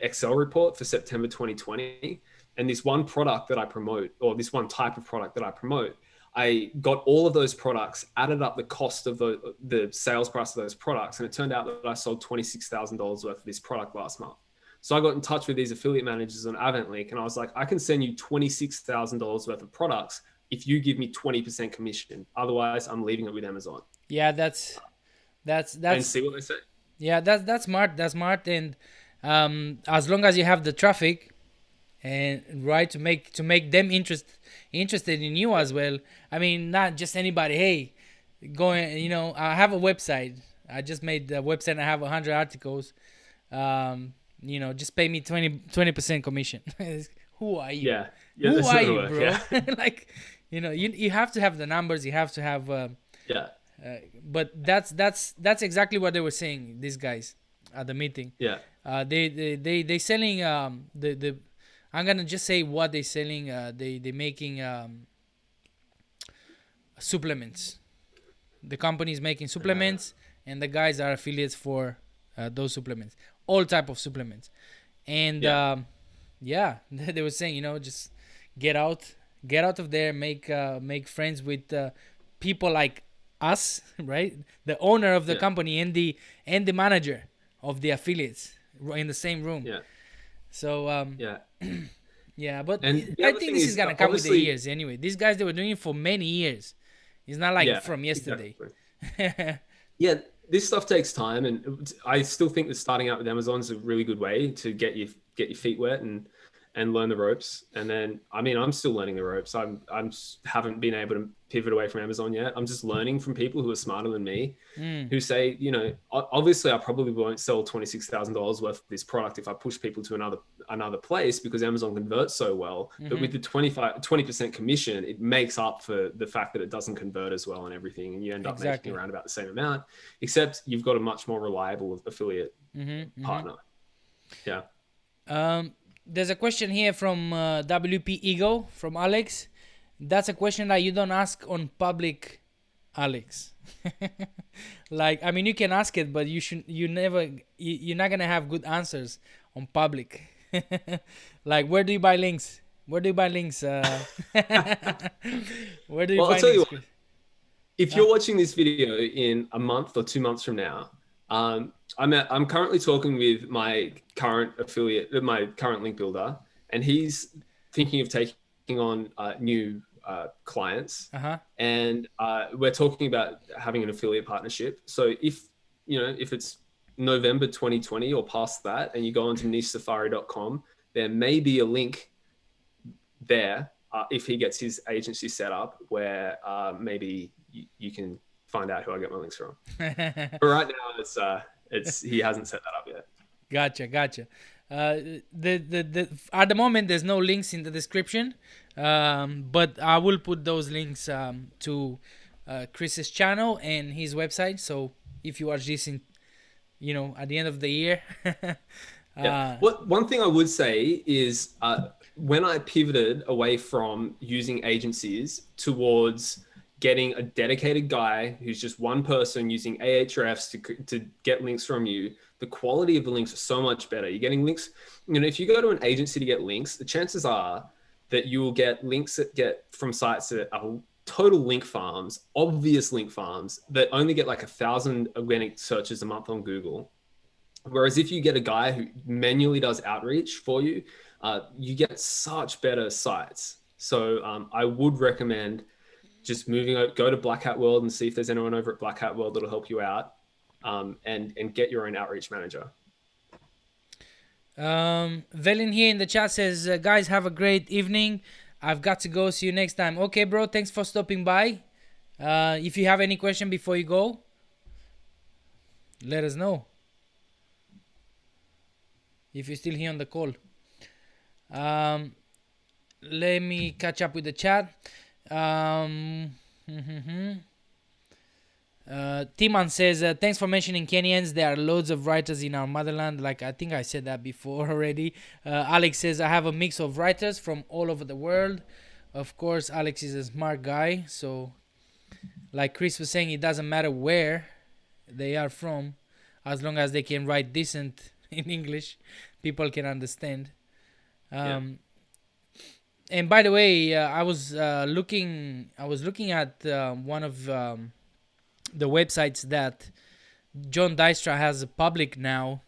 Excel report for September 2020. And this one product that I promote, or this one type of product that I promote, I got all of those products, added up the cost of the sales price of those products. And it turned out that I sold $26,000 worth of this product last month. So I got in touch with these affiliate managers on AvantLink, and I was like, I can send you $26,000 worth of products if you give me 20% commission. Otherwise, I'm leaving it with Amazon. Yeah, that's and see what they say. Yeah, that's smart. That's smart. And as long as you have the traffic, and right, to make them interested in you as well. I mean, not just anybody. Hey, going. I have a website. I just made the website. I have 100 articles. Just pay me 20% commission. Who are you? Yeah, who are you, work, bro? yeah. Like, you have to have the numbers. You have to have. But that's exactly what they were saying. These guys at the meeting. Yeah. They selling the. I'm gonna just say what they're selling. They making supplements. The company is making supplements, and the guys are affiliates for those supplements, all type of supplements. And they were saying, just get out of there, make friends with people like us, right? The owner of the company and the manager of the affiliates in the same room. Yeah. So but And I think this is gonna come with the years anyway. These guys, they were doing it for many years. It's not like from yesterday. Exactly. Yeah, this stuff takes time, and I still think that starting out with Amazon is a really good way to get your feet wet and learn the ropes. And then, I mean, I'm still learning the ropes. I'm haven't been able to pivot away from Amazon yet. I'm just learning from people who are smarter than me, who say, obviously I probably won't sell $26,000 worth of this product if I push people to another place, because Amazon converts so well. But with the 20% commission, it makes up for the fact that it doesn't convert as well and everything. And you end up making around about the same amount, except you've got a much more reliable affiliate partner. Yeah. There's a question here from WP Ego, from Alex. That's a question that you don't ask on public, Alex. Like, I mean, you can ask it, but you're not gonna have good answers on public. Like, where do you buy links? Where do you buy links? Where do you buy I'll tell links? you what, if you're watching this video in a month or 2 months from now, I'm currently talking with my current affiliate, my current link builder, and he's thinking of taking on new clients. And we're talking about having an affiliate partnership. So if it's November 2020 or past that, and you go onto nichesafari.com, there may be a link there if he gets his agency set up, where maybe you can find out who I get my links from. But right now, he hasn't set that up yet. Gotcha. At the moment, there's no links in the description, but I will put those links to Chris's channel and his website. So if you watch this at the end of the year, One thing I would say is when I pivoted away from using agencies towards getting a dedicated guy who's just one person using Ahrefs to get links from you, the quality of the links are so much better. You're getting links, if you go to an agency to get links, the chances are that you will get links that get from sites that are total link farms, obvious link farms that only get like 1,000 organic searches a month on Google. Whereas if you get a guy who manually does outreach for you, you get such better sites. So I would recommend just go to Black Hat World and see if there's anyone over at Black Hat World that'll help you out, and get your own outreach manager. Velin here in the chat says, guys, have a great evening. I've got to go. See you next time. Okay, bro. Thanks for stopping by. If you have any question before you go, let us know. If you're still here on the call. Let me catch up with the chat. Timan says, thanks for mentioning Kenyans. There are loads of writers in our motherland. Like, I think I said that before already. Alex says, I have a mix of writers from all over the world. Of course, Alex is a smart guy. So, like Chris was saying, it doesn't matter where they are from. As long as they can write decent in English, people can understand. And by the way, I was looking at one of the websites that John Dystra has public now.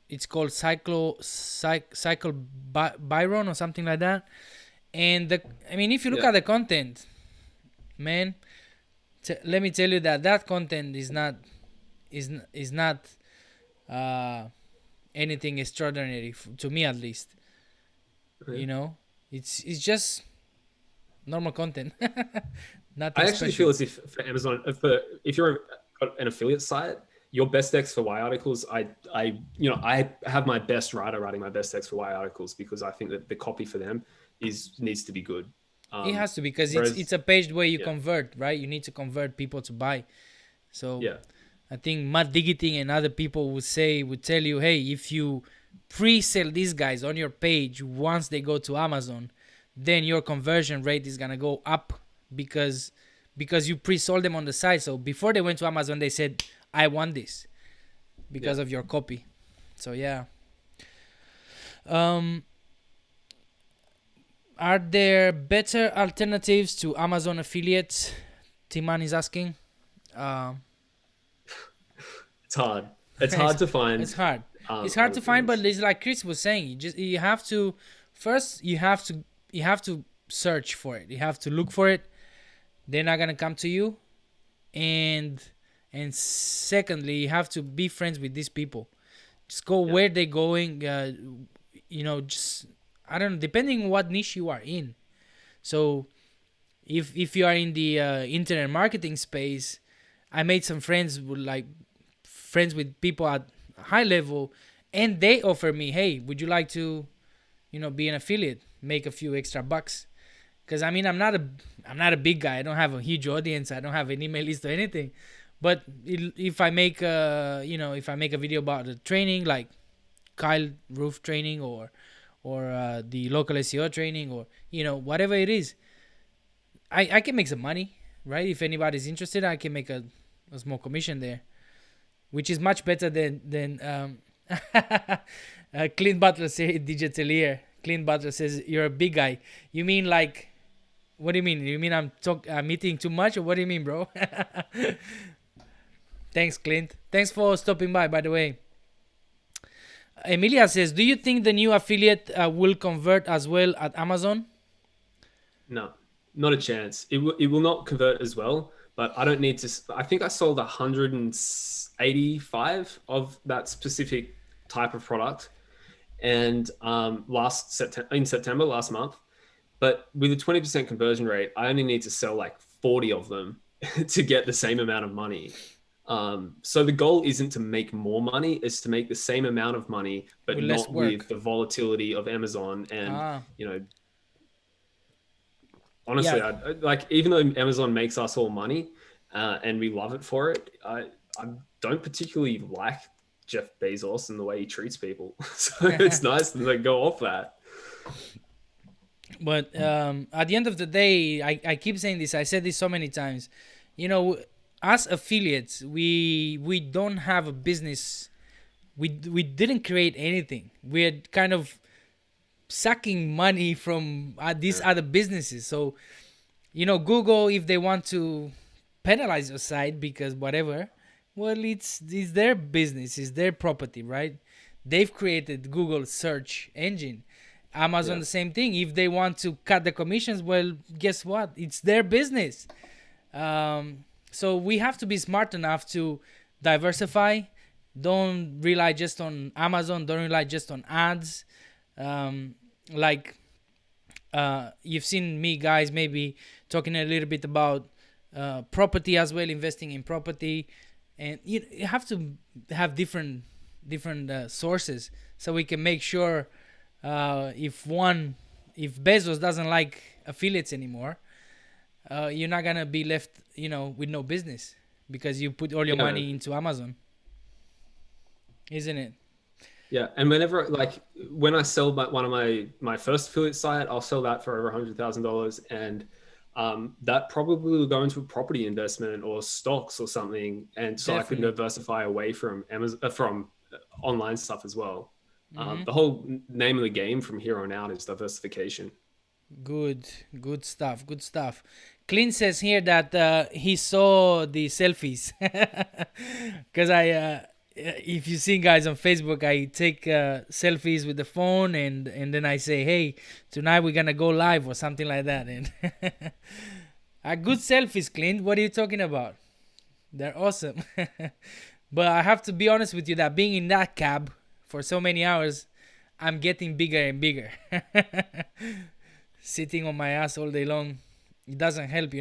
It's called Cycle Byron or something like that. And if you look at the content, man, let me tell you that content is not anything extraordinary to me, at least. Right. It's just normal content. Nothing I actually special. feel as if for Amazon, if you're an affiliate site, your best X for Y articles, I have my best writer writing my best X for Y articles because I think that the copy for them needs to be good. It has to be, because it's a page where you convert, right? You need to convert people to buy. So I think Matt Diggity and other people would tell you, hey, if you pre-sell these guys on your page once they go to Amazon, then your conversion rate is gonna go up because you pre-sold them on the site. So before they went to Amazon, they said, I want this because of your copy. So are there better alternatives to Amazon affiliates? Timan is asking. It's hard. It's hard to find. It's hard. It's hard to find, but it's like Chris was saying. You have to search for it. You have to look for it. They're not gonna come to you, and secondly, you have to be friends with these people. Just go where they're going. Just, I don't know, depending on what niche you are in. So if you are in the internet marketing space, I made some friends with people at high level, and they offer me, hey, would you like to be an affiliate, make a few extra bucks? Because I'm not a big guy. I don't have a huge audience. I don't have an email list or anything. But if I make a video about the training, like Kyle Roof training or the local SEO training, or whatever it is, I can make some money, right? If anybody's interested, I can make a small commission there, which is much better than Clint Butler says, Digitalier. Clint Butler says, you're a big guy. You mean like, what do you mean? You mean I'm eating too much, or what do you mean, bro? Thanks, Clint. Thanks for stopping by the way. Emilia says, do you think the new affiliate will convert as well at Amazon? No, not a chance. It will not convert as well, but I don't need to. I think I sold 185 of that specific type of product, and in September last month. But with a 20% conversion rate, I only need to sell like 40 of them to get the same amount of money. So the goal isn't to make more money, it's to make the same amount of money, but with not with the volatility of Amazon. And, honestly, even though Amazon makes us all money and we love it for it, I don't particularly like Jeff Bezos and the way he treats people. So it's nice to like go off that. But at the end of the day, I keep saying this. I said this so many times. You know, as affiliates, we don't have a business. We didn't create anything. We're kind of sucking money from these other businesses. So, you know, Google, if they want to penalize your site because whatever, well, it's their business, it's their property, right? They've created Google search engine. Amazon, the same thing. If they want to cut the commissions, well, guess what? It's their business. So we have to be smart enough to diversify. Don't rely just on Amazon. Don't rely just on ads. You've seen me, guys, maybe talking a little bit about property as well, investing in property. And you have to have different sources so we can make sure if Bezos doesn't like affiliates anymore, you're not gonna be left, with no business because you put all your money into Amazon, isn't it? Yeah, and whenever when I sell one of my first affiliate site, I'll sell that for over $100,000, and that probably will go into a property investment or stocks or something, and so Definitely. I could diversify away from Amazon, from online stuff as well. The whole name of the game from here on out is diversification. Good stuff. Clint says here that he saw the selfies because if you see guys on Facebook, I take selfies with the phone and then I say, hey, tonight we're gonna go live or something like that. And good selfies, Clint. What are you talking about? They're awesome. But I have to be honest with you that being in that cab for so many hours, I'm getting bigger and bigger. Sitting on my ass all day long, it doesn't help,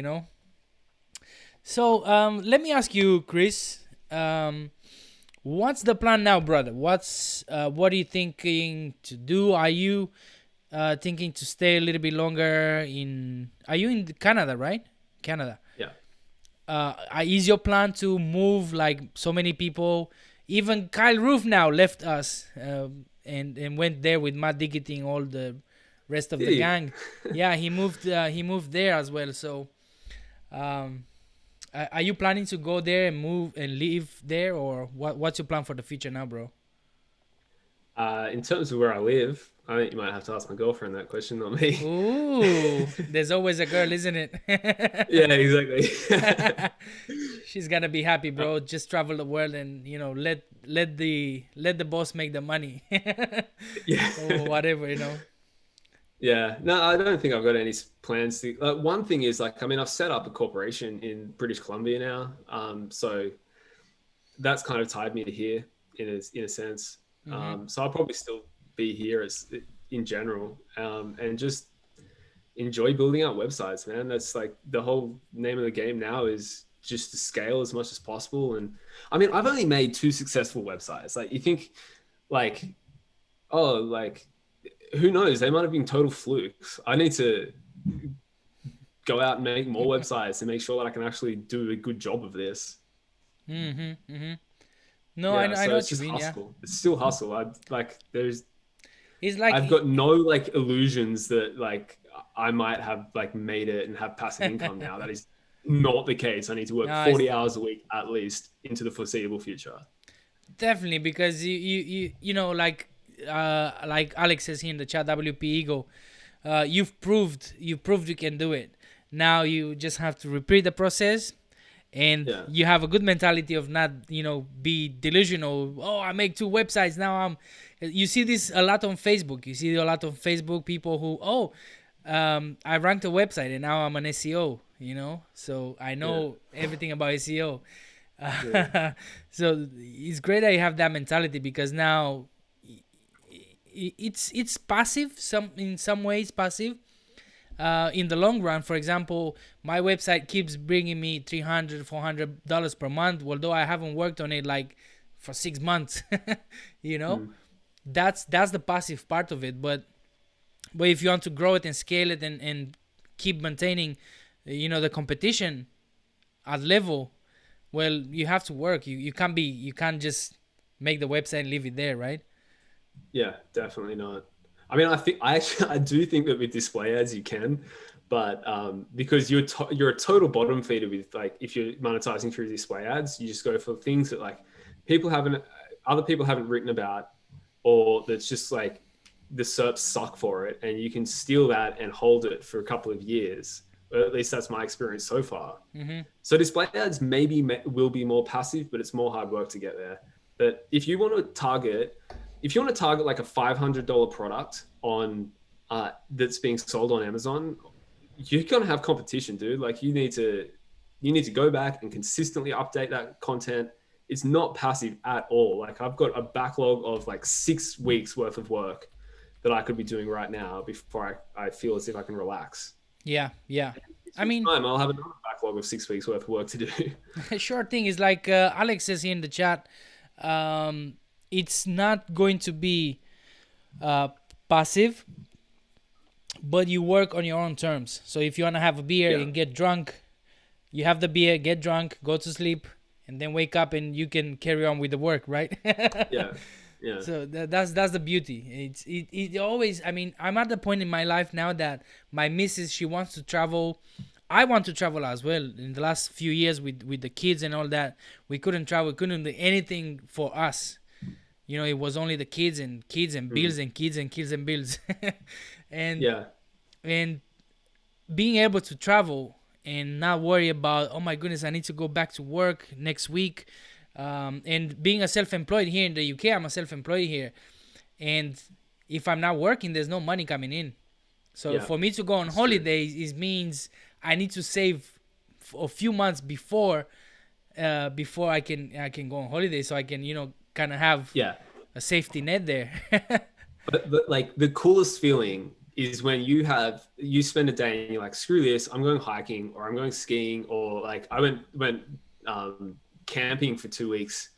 So let me ask you, Chris, what's the plan now, brother? What are you thinking to do? Are you thinking to stay a little bit longer are you in Canada, right? Canada. Yeah. Is your plan to move like so many people? Even Kyle Roof now left us and went there with Matt Diggity and all the rest of the gang. Yeah, he moved there as well. So are you planning to go there and move and live there, or what's your plan for the future now, bro? In terms of where I live, I think you might have to ask my girlfriend that question, not me. Ooh, there's always a girl, isn't it? Yeah, exactly. She's gonna be happy, bro. Just travel the world and let the boss make the money. Yeah. Or whatever, Yeah, no, I don't think I've got any plans to. One thing is I've set up a corporation in British Columbia now, so that's kind of tied me to here in a sense. So I'll probably still be here in general, and just enjoy building out websites, man. That's like the whole name of the game now, is just to scale as much as possible. And I mean, I've only made 2 successful websites. Like, you think who knows? They might have been total flukes. I need to go out and make more websites and make sure that I can actually do a good job of this. No, I know it's just hustle. Yeah. It's still hustle. I've got no illusions that I might have made it and have passive income now. That is not the case. I need to work 40 hours a week at least into the foreseeable future. Definitely, because you know, like Alex says here in the chat, WP Ego, you've proved you can do it. Now you just have to repeat the process, and you have a good mentality of not, be delusional. Oh, I make 2 websites now. You see this a lot on Facebook. You see a lot of Facebook people who, I ranked a website and now I'm an SEO. So I know everything about SEO. So it's great that you have that mentality, because now it's passive, in some ways passive. In the long run, for example, my website keeps bringing me $300, $400 per month, although I haven't worked on it for 6 months. That's the passive part of it. But if you want to grow it and scale it and keep maintaining, the competition at level, well, you have to work. You can't just make the website and leave it there, right? Yeah, definitely not. I mean, I do think that with display ads you can, but because you're a total bottom feeder with, like, if you're monetizing through display ads, you just go for things that like other people haven't written about, or that's just like the SERPs suck for it, and you can steal that and hold it for a couple of years. Or at least that's my experience so far. Mm-hmm. So display ads will be more passive, but it's more hard work to get there. But if you want to target like a $500 product on that's being sold on Amazon, you're gonna have competition, dude. Like you need to go back and consistently update that content. It's not passive at all. Like I've got a backlog of like 6 weeks worth of work that I could be doing right now before I feel as if I can relax. Yeah. I mean, I'll have another backlog of 6 weeks worth of work to do. sure thing is like Alex says here in the chat. It's not going to be passive, but you work on your own terms. So if you want to have a beer and get drunk, you have the beer, get drunk, go to sleep, and then wake up and you can carry on with the work, right? Yeah. So that's the beauty. It always, I mean, I'm at the point in my life now that my missus, she wants to travel. I want to travel as well. In the last few years with the kids and all that, we couldn't travel, couldn't do anything for us. You know, it was only the kids and bills and kids and bills. And being able to travel and not worry about, oh my goodness, I need to go back to work next week. And being a self-employed here in the UK, I'm a self-employed here. And if I'm not working, there's no money coming in. So for me to go on holidays, it means I need to save a few months before I can go on holiday, so I can, you know, kind of have a safety net there. but like the coolest feeling is when you spend a day and you're like, screw this, I'm going hiking or I'm going skiing, or like I went camping for 2 weeks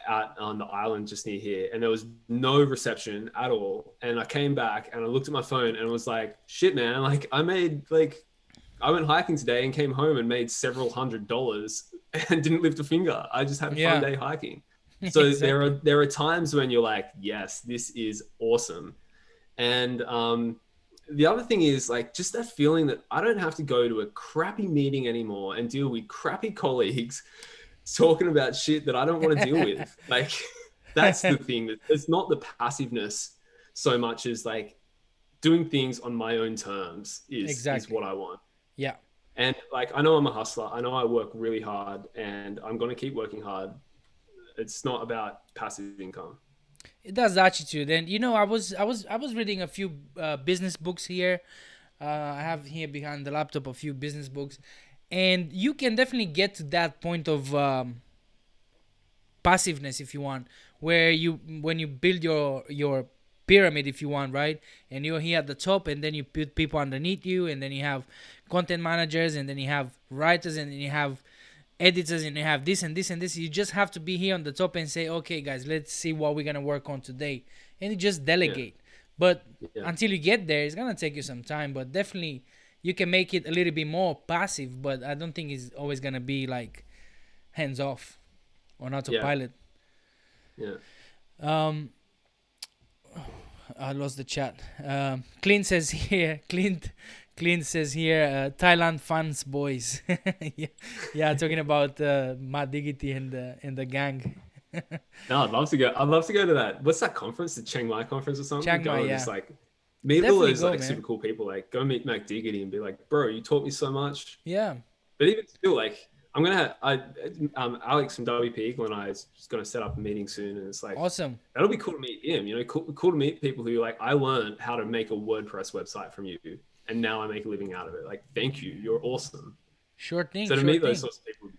out on the island just near here, and there was no reception at all. And I came back and I looked at my phone and was like, shit, man, like I went hiking today and came home and made several $100s and didn't lift a finger. I just had a fun day hiking. So exactly. there are times when you're like, yes, this is awesome. And the other thing is like just that feeling that I don't have to go to a crappy meeting anymore and deal with crappy colleagues talking about shit that I don't want to deal with. Like that's the thing. It's not the passiveness so much as like doing things on my own terms is what I want. Yeah. And like, I know I'm a hustler. I know I work really hard and I'm going to keep working hard. It's not about passive income. That's the attitude. And you know, I was reading a few business books here. I have here behind the laptop a few business books, and you can definitely get to that point of passiveness if you want, where when you build your pyramid, if you want, right? And you're here at the top, and then you put people underneath you, and then you have content managers, and then you have writers, and then you have editors, and you have this and this and this. You just have to be here on the top and say, okay guys, let's see what we're gonna work on today, and you just delegate. But until you get there, it's gonna take you some time. But definitely you can make it a little bit more passive, but I don't think it's always gonna be like hands off on autopilot. I lost the chat. Clint says here, Thailand fans boys. Talking about Matt Diggity and the gang. No, I'd love to go. I'd love to go to that. What's that conference? The Chiang Mai conference or something? Chiang Mai, just like meet all those like man. super cool people. Like go meet Matt Diggity and be like, bro, you taught me so much. Yeah. But even still, like I'm gonna have Alex from WP Eagle and I is just gonna set up a meeting soon, and it's like awesome. That'll be cool to meet him. You know, cool to meet people who like I learned how to make a WordPress website from you, and now I make a living out of it. Like, thank you, you're awesome. Sure thing. So to meet those sorts of people.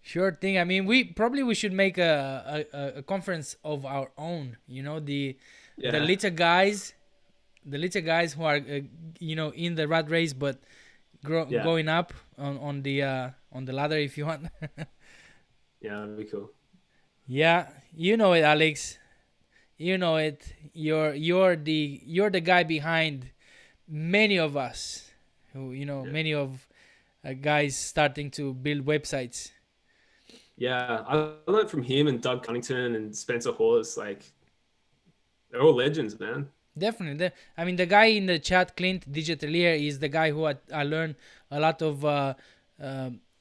Sure thing. I mean, we should make a conference of our own. You know, the little guys who are in the rat race, but going up on the ladder, if you want. Yeah, that'd be cool. Yeah, you know it, Alex. You know it. You're the guy behind many of us who many of guys starting to build websites. Yeah, I learned from him and Doug Cunnington and Spencer Hawes. Like, they're all legends, man. Definitely. I mean, the guy in the chat, Clint Digitalier, is the guy who I learned a lot of uh,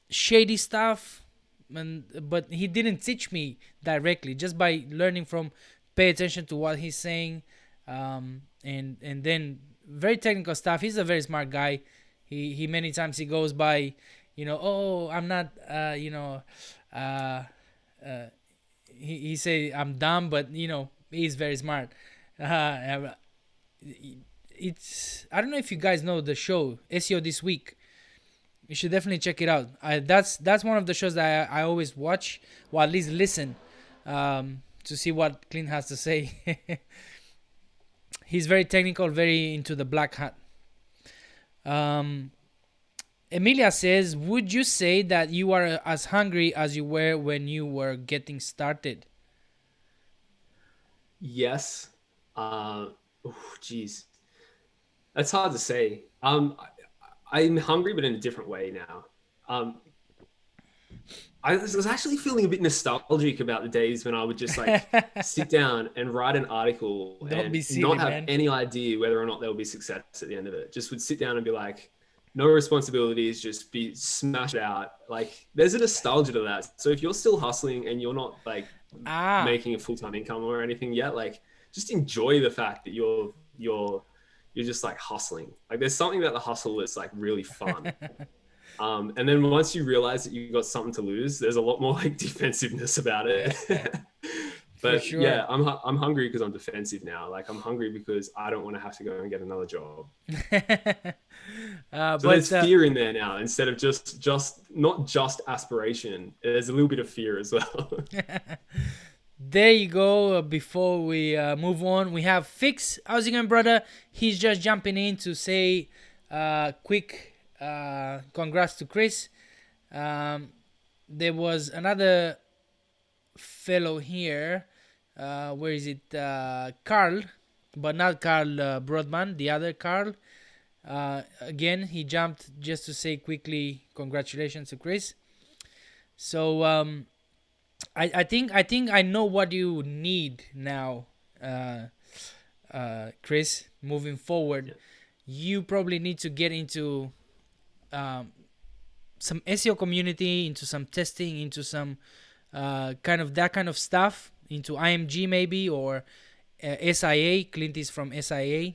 shady stuff, but he didn't teach me directly. Just by learning from, pay attention to what he's saying, and then very technical stuff. He's a very smart guy. He many times he goes by, oh, I'm not, uh, he say I'm dumb, but he's very smart. Uh, it's I don't know if you guys know the show SEO This Week. You should definitely check it out. That's one of the shows that I always watch, or at least listen, to see what Clint has to say. He's very technical, very into the black hat. Emilia says, would you say that you are as hungry as you were when you were getting started? Yes. Geez. That's hard to say. I'm hungry, but in a different way now. I was actually feeling a bit nostalgic about the days when I would just like sit down and write an article and not have any idea whether or not there will be success at the end of it. Just would sit down and be like, no responsibilities, just be smashed out. Like, there's a nostalgia to that. So if you're still hustling and you're not like making a full-time income or anything yet, like, just enjoy the fact that you're just like hustling. Like, there's something about the hustle that's like really fun. And then once you realize that you've got something to lose, there's a lot more like defensive about it. But sure. Yeah, I'm hungry because I'm defensive now. Like, I'm hungry because I don't want to have to go and get another job. So there's fear in there now, instead of just not just aspiration. There's a little bit of fear as well. There you go. Before we move on, we have Fix. How's it going, brother? He's just jumping in to say quick congrats to Chris. There was another fellow here. Where is it? Carl, but not Carl Broadman, the other Carl. Again, he jumped just to say quickly congratulations to Chris. So I think I know what you need now, Chris. Moving forward, you probably need to get into some SEO community, into some testing, into some kind of stuff, into IMG maybe, or SIA. Clint is from SIA,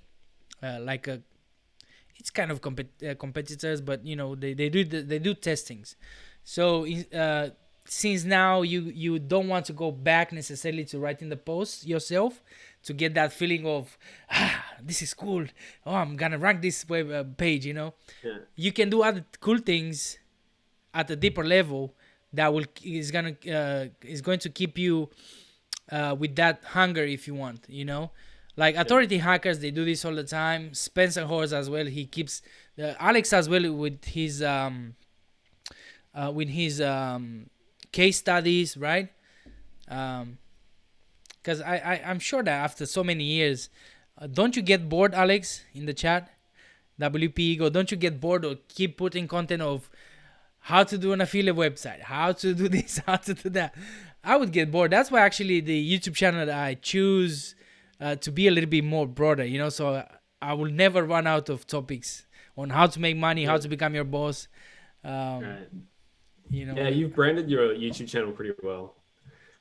it's kind of competitors, but they do testings. So since now you don't want to go back necessarily to writing the post yourself to get that feeling of this is cool, oh, I'm gonna rank this web page, you can do other cool things at a deeper level that is going to keep you with that hunger, if you want, like Authority Hackers. They do this all the time. Spencer Horse as well, he keeps Alex as well with his case studies, right? Because I'm sure that after so many years, don't you get bored, Alex, in the chat, WP Ego? Don't you get bored or keep putting content of how to do an affiliate website, how to do this, how to do that? I would get bored. That's why actually the YouTube channel that I choose to be a little bit more broader, so I will never run out of topics on how to make money, how to become your boss. Right. Yeah, you've branded your YouTube channel pretty well.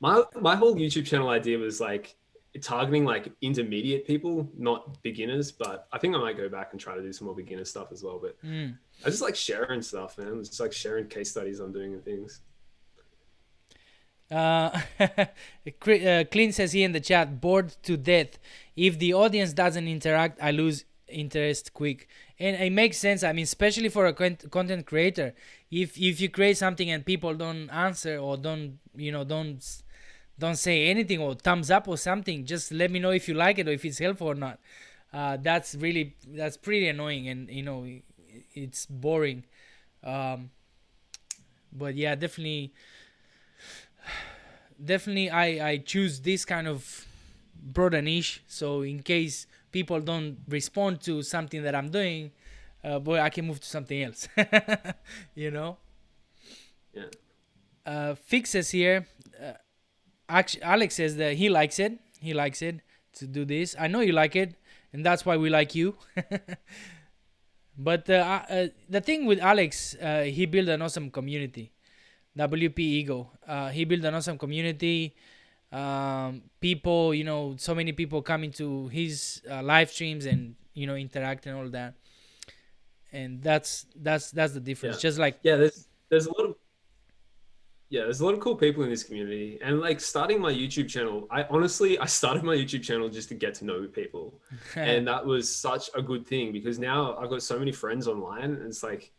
My whole YouTube channel idea was like targeting like intermediate people, not beginners, but I think I might go back and try to do some more beginner stuff as well. But I just like sharing stuff, man. It's just like sharing case studies I'm doing and things. Clint says here in the chat, bored to death. If the audience doesn't interact, I lose interest quick. And it makes sense. I mean, especially for a content creator, if you create something and people don't answer or don't say anything or thumbs up or something, just let me know if you like it or if it's helpful or not. That's pretty annoying, and it's boring. But yeah, definitely I choose this kind of broader niche, so in case people don't respond to something that I'm doing, I can move to something else. Yeah. Fixes here. Actually, Alex says that he likes it. He likes it to do this. I know you like it, and that's why we like you. But the thing with Alex, he built an awesome community. WP Ego. He built an awesome community. People, so many people come into his live streams and interact and all that. And that's the difference. Yeah. Just like There's a lot of there's a lot of cool people in this community. And like starting my YouTube channel, I started my YouTube channel just to get to know people. And that was such a good thing because now I've got so many friends online and it's like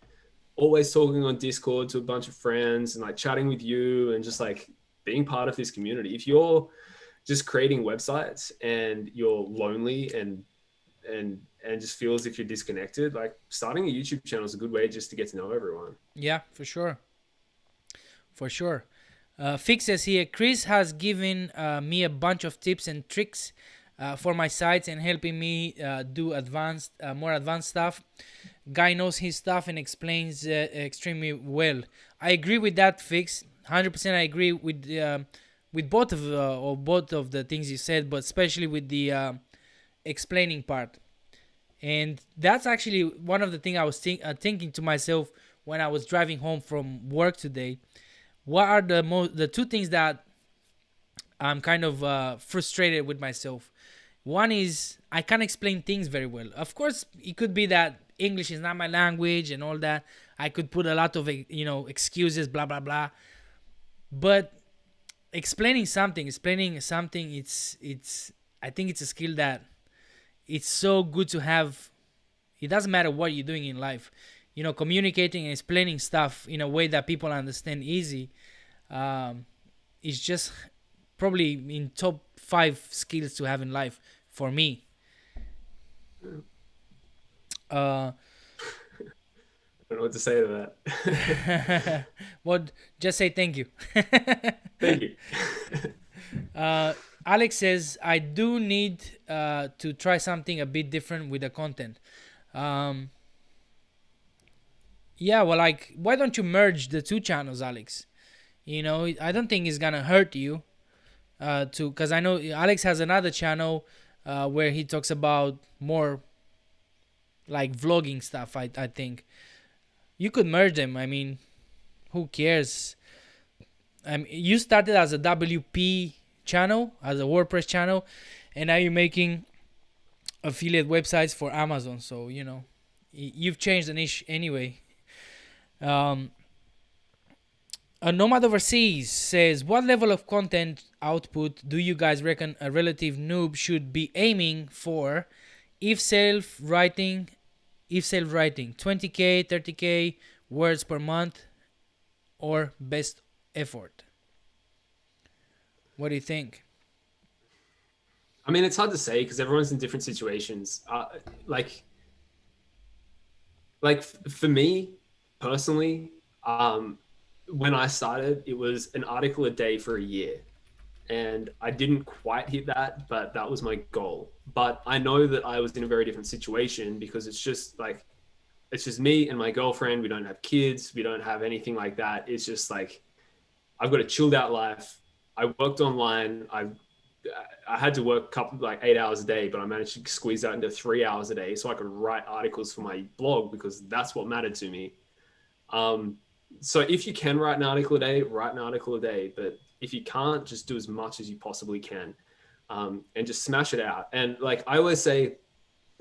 always talking on Discord to a bunch of friends and like chatting with you and just like being part of this community. If you're just creating websites and you're lonely and just feel as if you're disconnected, like starting a YouTube channel is a good way just to get to know everyone. Yeah, for sure. Fixes here. Chris has given me a bunch of tips and tricks for my sites and helping me do more advanced stuff. Guy knows his stuff and explains extremely well. I agree with that, Fix. 100% I agree with both of the things you said, but especially with the explaining part. And that's actually one of the things I was thinking to myself when I was driving home from work today. What are the two things that I'm kind of frustrated with myself? One is I can't explain things very well. Of course, it could be that English is not my language and all that. I could put a lot of excuses, blah blah blah. But explaining something, it's I think it's a skill that it's so good to have. It doesn't matter what you're doing in life. Communicating and explaining stuff in a way that people understand easy is just probably in top 5 skills to have in life for me. I don't know what to say to that. Well, just say thank you. Thank you. Alex says, I do need to try something a bit different with the content. Yeah, well, like, why don't you merge the two channels, Alex? I don't think it's gonna hurt you. Because I know Alex has another channel where he talks about more like vlogging stuff. I think you could merge them. I mean, who cares? You started as a WP channel, as a WordPress channel, and now you're making affiliate websites for Amazon. So you've changed the niche anyway. A Nomad Overseas says, what level of content output do you guys reckon a relative noob should be aiming for if self-writing, 20K, 30K words per month, or best effort? What do you think? I mean, it's hard to say because everyone's in different situations. Like for me personally, when I started, it was an article a day for a year. And I didn't quite hit that, but that was my goal. But I know that I was in a very different situation because it's just me and my girlfriend. We don't have kids. We don't have anything like that. It's just like, I've got a chilled out life. I worked online. I had to work 8 hours a day, but I managed to squeeze that into 3 hours a day so I could write articles for my blog because that's what mattered to me. So if you can write an article a day, write an article a day. But if you can't, just do as much as you possibly can, and just smash it out. And like I always say,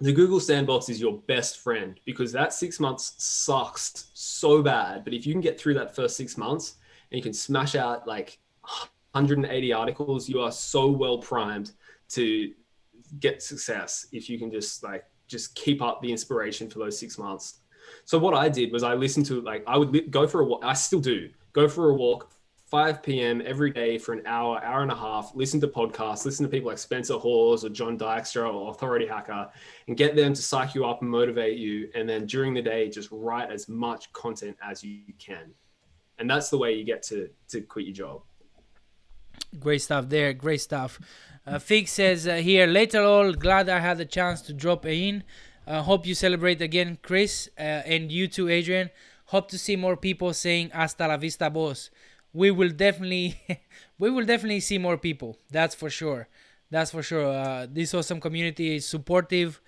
the Google Sandbox is your best friend because that 6 months sucks so bad. But if you can get through that first 6 months and you can smash out like 180 articles, you are so well primed to get success if you can just keep up the inspiration for those 6 months. So what I did was I listened to I would go for a walk. I still do go for a walk 5 p.m. every day for an hour and a half, listen to podcasts, listen to people like Spencer Hawes or John Dykstra or Authority Hacker and get them to psych you up and motivate you. And then during the day, just write as much content as you can. And that's the way you get to quit your job. Great stuff there. Great stuff. Fig says here, later all, glad I had the chance to drop in. Hope you celebrate again, Chris, and you too, Adrian. Hope to see more people saying Hasta La Vista, boss. we will definitely we will definitely see more people. That's for sure. That's for sure. This awesome community is supportive,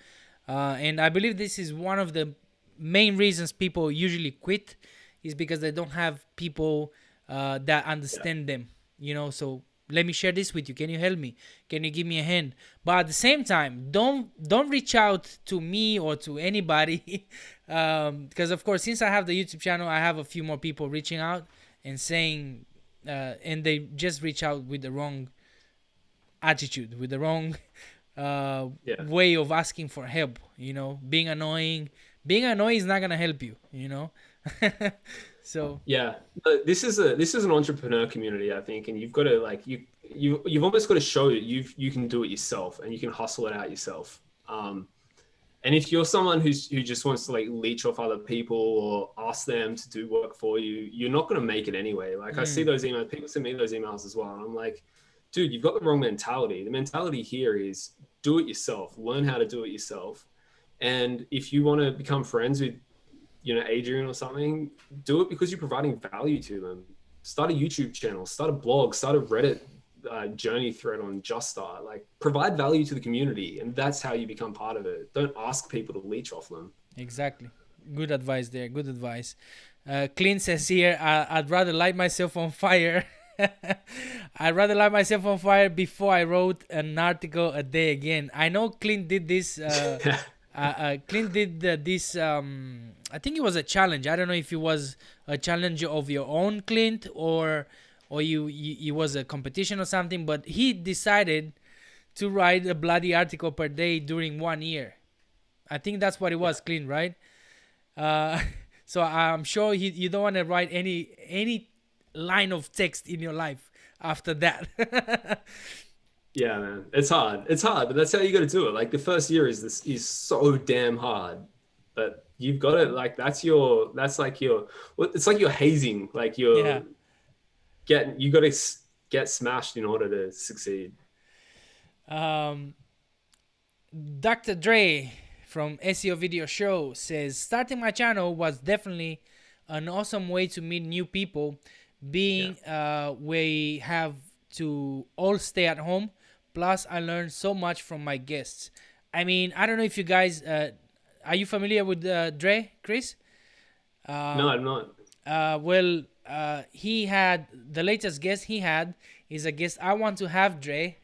and I believe this is one of the main reasons people usually quit, is because they don't have people that understand them. So let me share this with you. Can you help me? Can you give me a hand? But at the same time, don't reach out to me or to anybody, because of course, since I have the YouTube channel, I have a few more people reaching out and saying, and they just reach out with the wrong attitude, with the wrong way of asking for help. Being annoying. Being annoying is not gonna help you. So yeah, but this is an entrepreneur community, I think, and you've got to like you've almost got to show that you can do it yourself and you can hustle it out yourself. And if you're someone who just wants to like leech off other people or ask them to do work for you, you're not going to make it anyway. Like I see those emails, people send me those emails as well, and I'm like, dude, you've got the wrong mentality. The mentality here is do it yourself, learn how to do it yourself. And if you want to become friends with, Adrian or something, do it because you're providing value to them. Start a YouTube channel, start a blog, start a Reddit journey thread on Just Start. Like, provide value to the community, and that's how you become part of it. Don't ask people to leech off them. Exactly. Good advice there. Good advice. Clint says here, I'd rather light myself on fire. I'd rather light myself on fire before I wrote an article a day again. I know Clint did this. Clint did this. I think it was a challenge. I don't know if it was a challenge of your own, Clint, or it was a competition or something. But he decided to write a bloody article per day during 1 year. I think that's what it was, Clint, right? So I'm sure you don't want to write any line of text in your life after that. Yeah, man, it's hard, but that's how you got to do it. Like the first year is so damn hard, but you've got it. Like it's like you're hazing. Like you got to get smashed in order to succeed. Dr. Dre from SEO Video Show says, starting my channel was definitely an awesome way to meet new people, being we have to all stay at home. Plus, I learned so much from my guests. I mean, I don't know if you guys, are you familiar with Dre, Chris? No, I'm not. He had, the latest guest he had is a guest I want to have, Dre.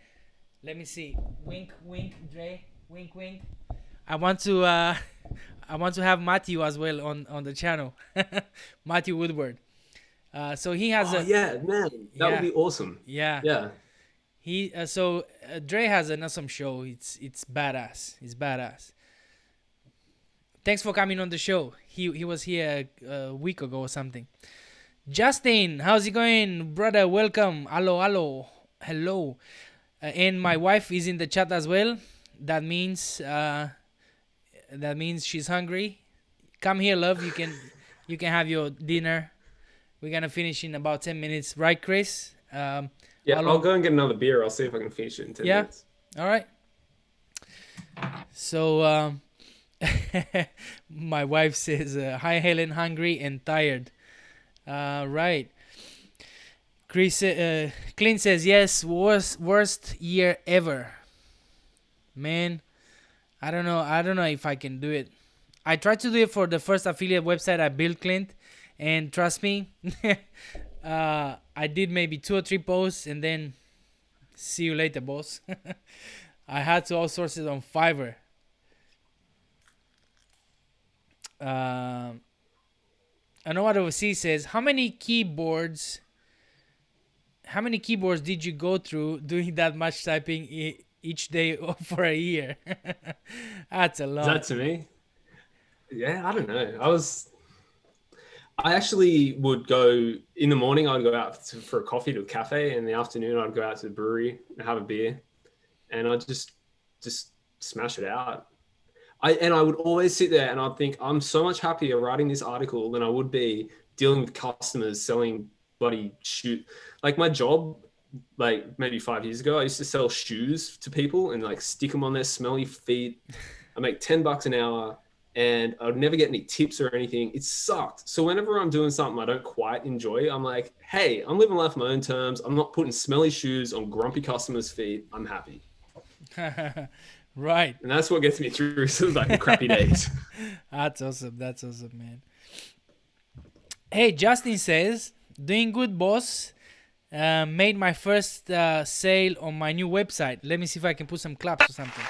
Let me see. Wink, wink, Dre. Wink, wink. I want to have Matthew as well on the channel. Matthew Woodward. So he has man, that would be awesome. Yeah. He Dre has an awesome show. It's badass. It's badass. Thanks for coming on the show. He was here a week ago or something. Justin, how's it going, brother? Welcome. Hello. And my wife is in the chat as well. That means she's hungry. Come here, love. You can have your dinner. We're gonna finish in about 10 minutes, right, Chris? I'll go and get another beer. I'll see if I can finish it in 10 minutes. All right. So my wife says, hi, Helen, hungry and tired. Right. Chris, Clint says, yes, worst year ever. Man, I don't know if I can do it. I tried to do it for the first affiliate website I built, Clint, and trust me, I did maybe 2 or 3 posts and then see you later, boss. I had to outsource it on Fiverr. I know what overseas says, how many keyboards did you go through doing that much typing each day for a year? That's a lot. Is that to me? Yeah, I don't know. I actually would go in the morning. I'd go out for a coffee to a cafe. In the afternoon, I'd go out to the brewery and have a beer, and I'd just smash it out. I would always sit there and I'd think, I'm so much happier writing this article than I would be dealing with customers selling bloody shoe. Like my job, like maybe 5 years ago, I used to sell shoes to people and like stick them on their smelly feet. I make $10 an hour. and I'd never get any tips or anything. It sucked. So whenever I'm doing something I don't quite enjoy, I'm like, hey, I'm living life on my own terms. I'm not putting smelly shoes on grumpy customers' feet. I'm happy. Right. And that's what gets me through some like the crappy days. That's awesome. That's awesome, man. Hey, Justin says, doing good, boss. Made my first sale on my new website. Let me see if I can put some claps or something.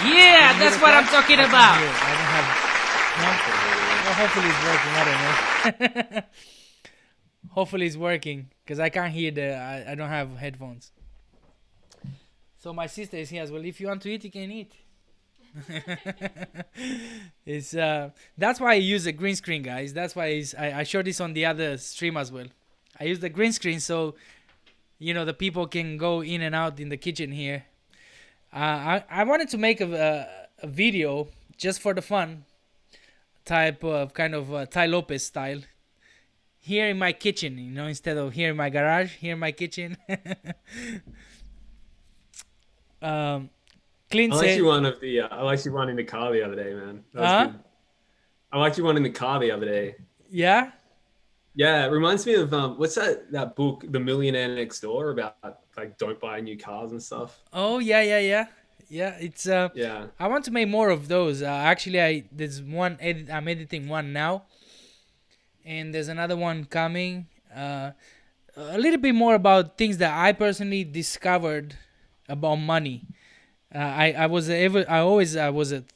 Yeah, that's what I'm talking about. I don't have. No? Well, hopefully it's working. I don't know. Hopefully it's working because I can't hear I don't have headphones. So my sister is here as well. If you want to eat, you can eat. It's that's why I use a green screen, guys. That's why I showed this on the other stream as well. I use the green screen so the people can go in and out in the kitchen here. I wanted to make a video just for the fun type of kind of Ty Lopez style here in my kitchen, instead of here in my garage, here in my kitchen. Clint I said, liked you one in the car the other day, man. That was good. I liked you one in the car the other day. Yeah? Yeah, it reminds me of what's that book, The Millionaire Next Door, about like don't buy new cars and stuff. Oh yeah. It's Yeah. I want to make more of those. Actually, there's one I'm editing one now, and there's another one coming. A little bit more about things that I personally discovered about money. I was a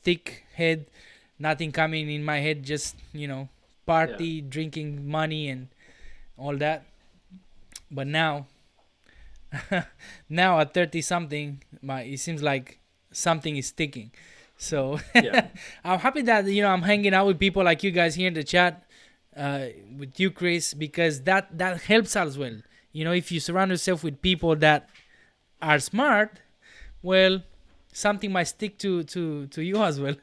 thick head, nothing coming in my head, just party, drinking money and all that. But now at 30 something, it seems like something is sticking. So I'm happy that I'm hanging out with people like you guys here in the chat, with you, Chris, because that helps as well. If you surround yourself with people that are smart, well, something might stick to you as well.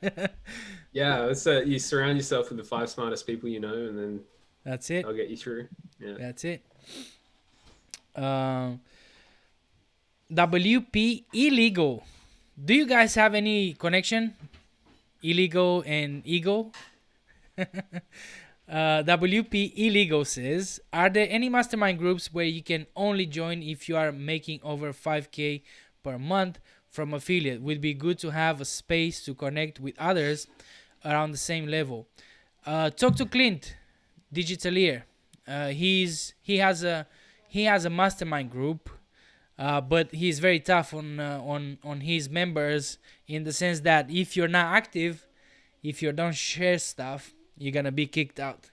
Yeah, it's you surround yourself with the 5 smartest people and then that's it. I'll get you through. Yeah, that's it. WP Illegal. Do you guys have any connection? Illegal and ego? WP Illegal says, are there any mastermind groups where you can only join if you are making over 5K per month from affiliate? Would be good to have a space to connect with others around the same level. Talk to Clint, Digitalier. He has a mastermind group, but he's very tough on his members, in the sense that if you're not active, if you don't share stuff, you're gonna be kicked out.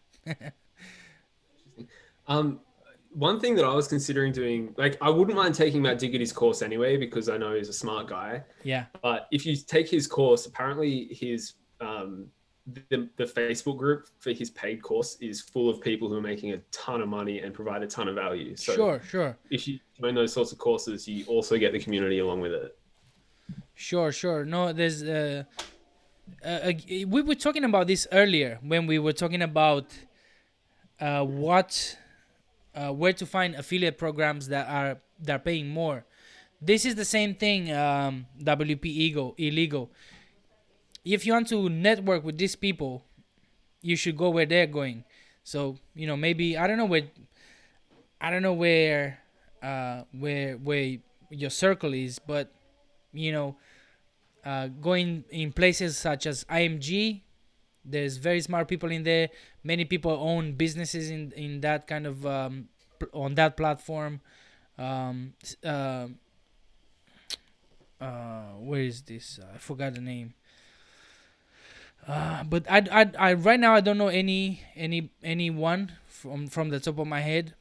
One thing that I was considering doing, like, I wouldn't mind taking Matt Diggity's course anyway, because I know he's a smart guy. Yeah. But if you take his course, apparently his the Facebook group for his paid course is full of people who are making a ton of money and provide a ton of value. So Sure. If you join those sorts of courses, you also get the community along with it. Sure. No, there's we were talking about this earlier when we were talking about where to find affiliate programs that are paying more. This is the same thing. WP Illegal. If you want to network with these people, you should go where they're going. So maybe I don't know where your circle is, but going in places such as IMG, there's very smart people in there. Many people own businesses in that kind of on that platform. Where is this? I forgot the name. But I right now I don't know anyone from the top of my head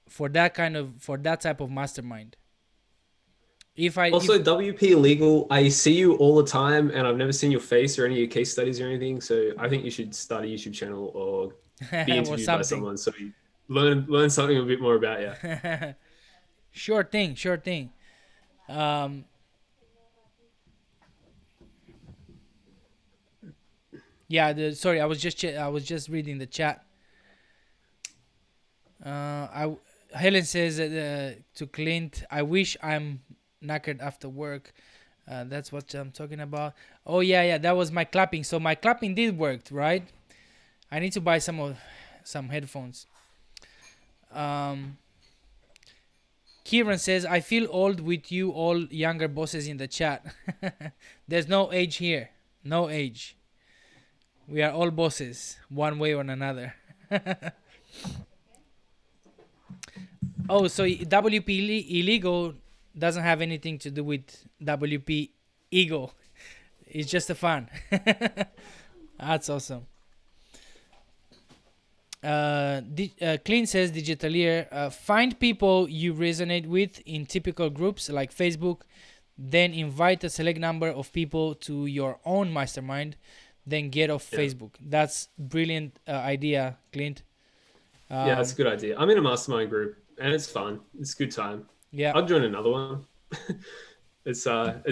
for that type of mastermind. WP Illegal, I see you all the time, and I've never seen your face or any of your case studies or anything. So I think you should start a YouTube channel or be interviewed by someone, so you learn something a bit more about you. Sure thing. Sorry, I was just reading the chat. Helen says to Clint, I wish I'm knackered after work. That's what I'm talking about. Oh yeah, that was my clapping. So my clapping did work, right? I need to buy some headphones. Um, Kieran says, I feel old with you all younger bosses in the chat. There's no age here. No age. We are all bosses, one way or another. Oh, so WP illegal doesn't have anything to do with WP ego. It's just a fun. That's awesome. Clint says, Digitalier, find people you resonate with in typical groups like Facebook, then invite a select number of people to your own mastermind, then get off Facebook. That's brilliant idea, Clint. Yeah, that's a good idea. I'm in a mastermind group and it's fun. It's a good time. Yeah. I'll join another one. It's a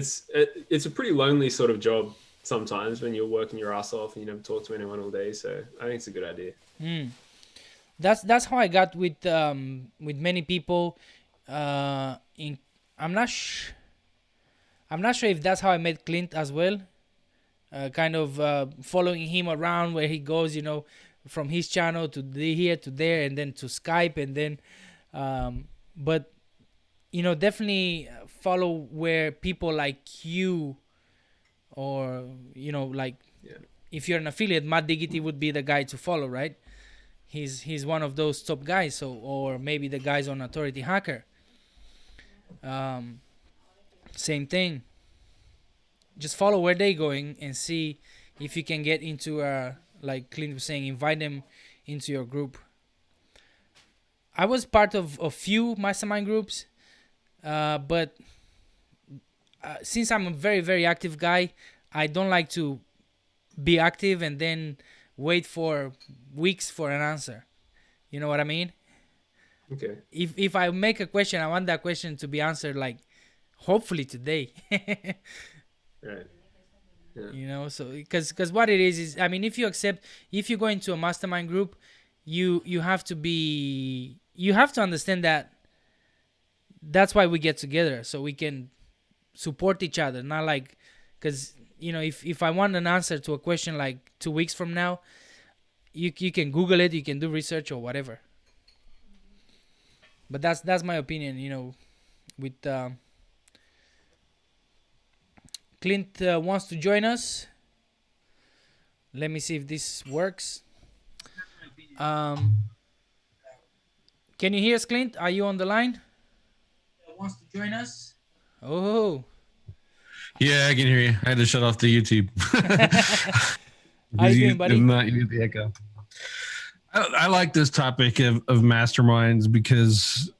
pretty lonely sort of job sometimes when you're working your ass off and you never talk to anyone all day. So I think it's a good idea. That's how I got with many people. I'm not sure if that's how I met Clint as well. Kind of following him around where he goes, from his channel to here to there, and then to Skype, and then, but definitely follow where people like you, or if you're an affiliate, Matt Diggity would be the guy to follow, right? He's one of those top guys, or maybe the guys on Authority Hacker. Same thing. Just follow where they're going and see if you can get into like Clint was saying, invite them into your group. I was part of a few mastermind groups, but since I'm a very, very active guy, I don't like to be active and then wait for weeks for an answer. You know what I mean? Okay. If I make a question, I want that question to be answered like hopefully today. Right. Yeah. So because what it is I mean, if you go into a mastermind group, you have to understand that that's why we get together, so we can support each other, not like, because if I want an answer to a question like 2 weeks from now, you can Google it, you can do research or whatever. But that's my opinion. With Clint wants to join us. Let me see if this works. Can you hear us, Clint? Are you on the line? Wants to join us? Oh. Yeah, I can hear you. I had to shut off the YouTube. How you doing, buddy? If not, you get the echo. I like this topic of masterminds because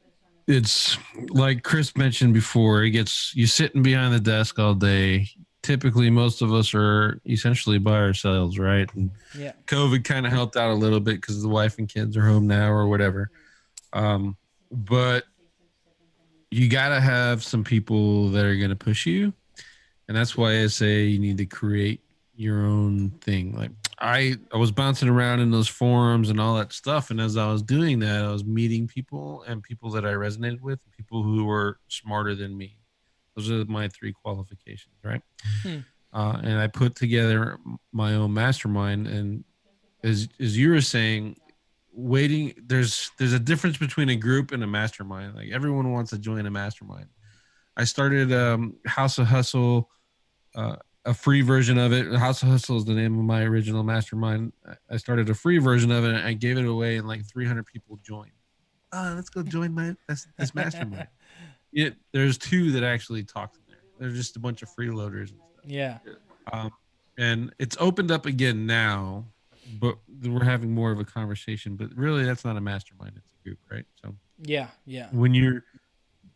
it's like Chris mentioned before. You sitting behind the desk all day. Typically, most of us are essentially by ourselves, right? And yeah. COVID kind of helped out a little bit because the wife and kids are home now or whatever. But you got to have some people that are going to push you. And that's why I say you need to create your own thing. Like I was bouncing around in those forums and all that stuff. And as I was doing that, I was meeting people and people that I resonated with, people who were smarter than me. Those are my 3 qualifications, right? And I put together my own mastermind. And as you were saying, there's a difference between a group and a mastermind. Like everyone wants to join a mastermind. I started House of Hustle, a free version of it. House of Hustle is the name of my original mastermind. I started a free version of it and I gave it away, and like 300 people joined. Let's go join this mastermind. There's 2 that actually talked in there. They're just a bunch of freeloaders and stuff. Yeah. And it's opened up again now, but we're having more of a conversation. But really, that's not a mastermind; it's a group, right? So yeah. When you're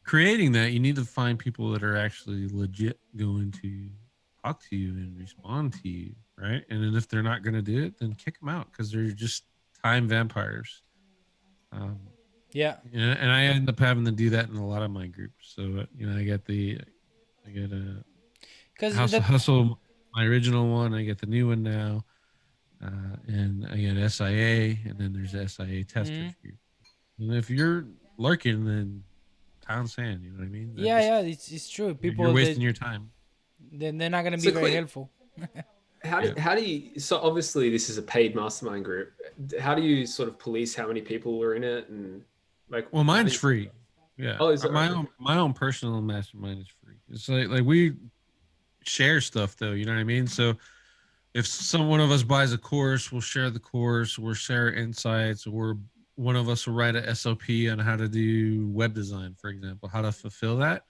creating that, you need to find people that are actually legit going to talk to you and respond to you, right? And then if they're not going to do it, then kick them out because they're just time vampires. Yeah. And I end up having to do that in a lot of my groups. So I get a House of Hustle, my original one. I get the new one now, and I get SIA, and then there's the SIA testers group. And if you're lurking, then pound sand. You know what I mean? Yeah, it's true. People you're wasting your time. then they're not going to be So very Clint, helpful. how do you, so obviously this is a paid mastermind group. How do you sort of police how many people are in it? And like, Well, I mine's think, free. Yeah. oh, is it My own personal mastermind is free. It's like we share stuff though, you know what I mean? So if one of us buys a course, we'll share the course, we'll share insights, or one of us will write a SOP on how to do web design, for example, how to fulfill that.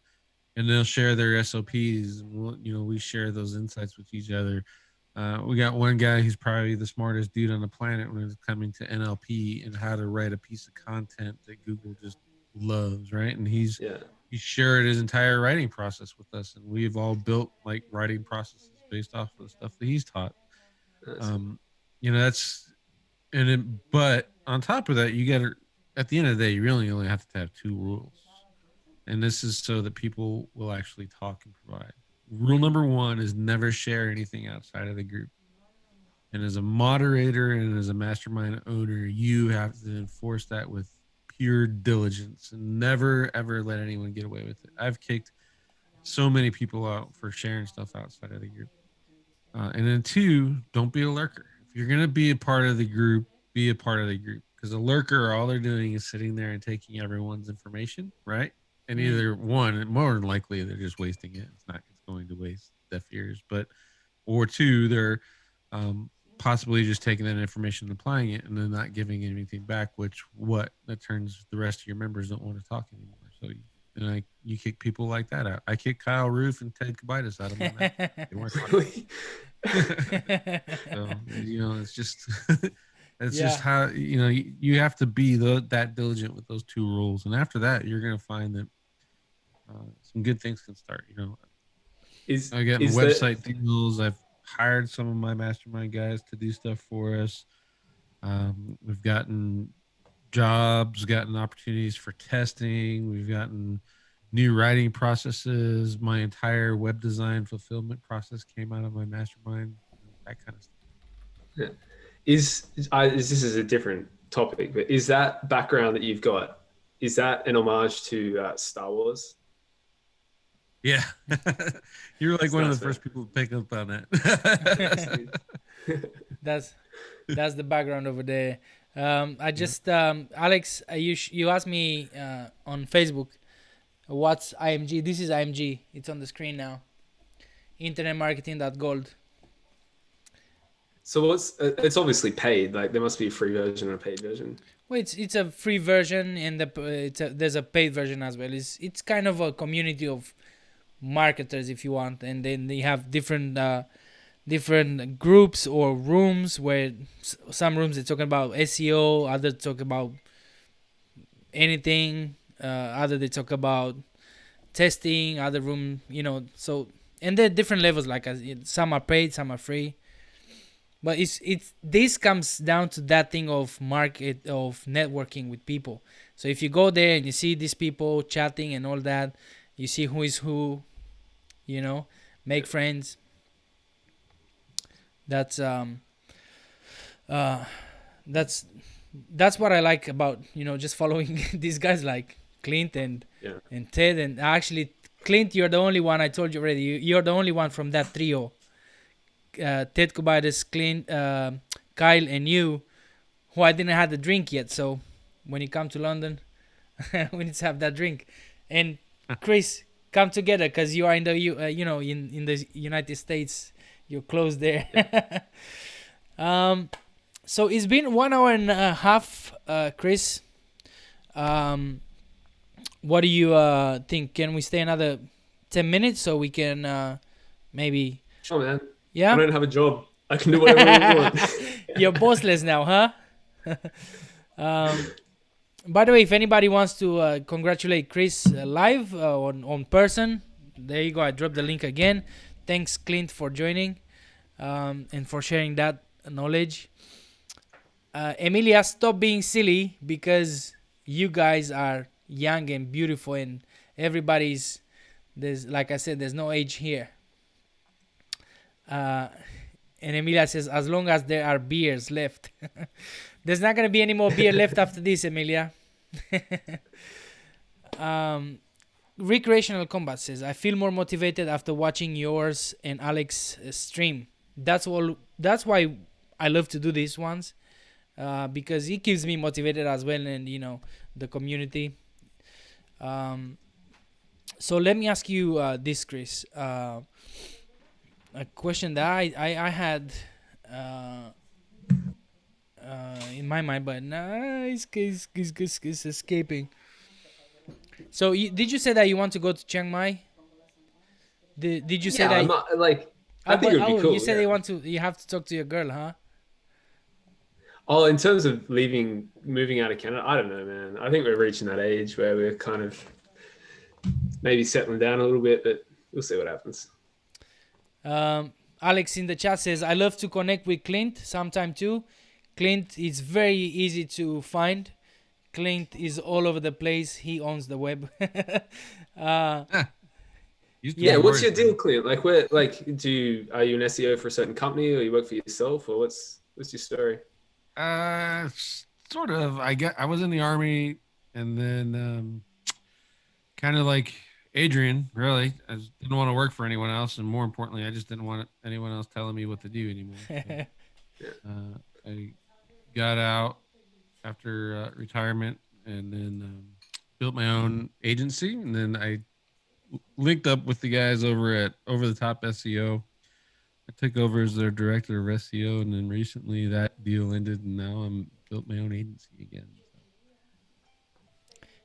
And they'll share their SOPs. And we share those insights with each other. We got one guy who's probably the smartest dude on the planet when it's coming to NLP and how to write a piece of content that Google just loves, right? And he shared his entire writing process with us, and we've all built like writing processes based off of the stuff that he's taught. But on top of that, you got to, at the end of the day, you really only have to have two rules. And this is so that people will actually talk and provide. Rule number one is never share anything outside of the group. And as a moderator and as a mastermind owner, you have to enforce that with pure diligence and never, ever let anyone get away with it. I've kicked so many people out for sharing stuff outside of the group. And then two, don't be a lurker. If you're going to be a part of the group, be a part of the group. Because a lurker, all they're doing is sitting there and taking everyone's information, right? And either one, more than likely, they're just wasting it. It's going to waste deaf ears. Or two, they're possibly just taking that information and applying it and then not giving anything back, that turns the rest of your members don't want to talk anymore. So you kick people like that out. I kicked Kyle Roof and Ted Kubitis out of my mouth. They weren't talking. So, it's just it's just how you have to be that diligent with those two rules, and after that, you're going to find that some good things can start. I get website deals. I've hired some of my mastermind guys to do stuff for us. We've gotten jobs, gotten opportunities for testing. We've gotten new writing processes. My entire web design fulfillment process came out of my mastermind. That kind of stuff. Yeah. This is a different topic, but is that background that you've got, is that an homage to Star Wars? Yeah. You're like one of the first people to pick up on that. That's the background over there. I just Alex, you asked me on Facebook what's IMG. This is IMG. It's on the screen now. Internet marketing.gold. So it's obviously paid. Like there must be a free version and a paid version. Well, it's a free version and there's a paid version as well. It's kind of a community of marketers, if you want, and then they have different groups or rooms where some rooms they're talking about SEO, others talk about anything, other they talk about testing, other room, so, and there are different levels, like some are paid, some are free. But this comes down to that thing of networking with people. So if you go there and you see these people chatting and all that, you see who is who, make friends. That's what I like about just following these guys like Clint and Ted. And actually, Clint, you're the only one, I told you already. You're the only one from that trio. Ted Kubitis, Clint, Kyle, and you, who I didn't have the drink yet. So when you come to London, we need to have that drink. And Chris, come together because you are in the in the United States. You're close there. So it's been 1 hour and a half, Chris. What do you think? Can we stay another 10 minutes so we can maybe? Sure, man. Yeah. I don't have a job. I can do whatever I want. You're bossless now, huh? By the way, if anybody wants to congratulate Chris live on person, there you go. I dropped the link again. Thanks, Clint, for joining and for sharing that knowledge. Emilia, stop being silly because you guys are young and beautiful, and there's like I said, there's no age here. And Emilia says, as long as there are beers left. There's not going to be any more beer left after this, Emilia. Recreational Combat says, I feel more motivated after watching yours and Alex stream. That's all. That's why I love to do these ones, because it keeps me motivated as well, and the community. So let me ask you this, Chris. A question that I had in my mind, but it's escaping. So did you say that you want to go to Chiang Mai? Did you say that? I think it would be cool. You said you have to talk to your girl, huh? Oh, in terms of moving out of Canada, I don't know, man. I think we're reaching that age where we're kind of maybe settling down a little bit, but we'll see what happens. Alex in the chat says, I love to connect with Clint sometime too. Clint is very easy to find. Clint is all over the place. He owns the web. What's your deal, Clint? Like, are you an SEO for a certain company, or you work for yourself, or what's your story? Sort of. I was in the Army, and then kind of like Adrian, really. I just didn't want to work for anyone else, and more importantly, I just didn't want anyone else telling me what to do anymore. So, I got out after retirement, and then built my own agency, and then I linked up with the guys over at Over the Top SEO. I took over as their director of SEO, and then recently that deal ended, and now I'm built my own agency again.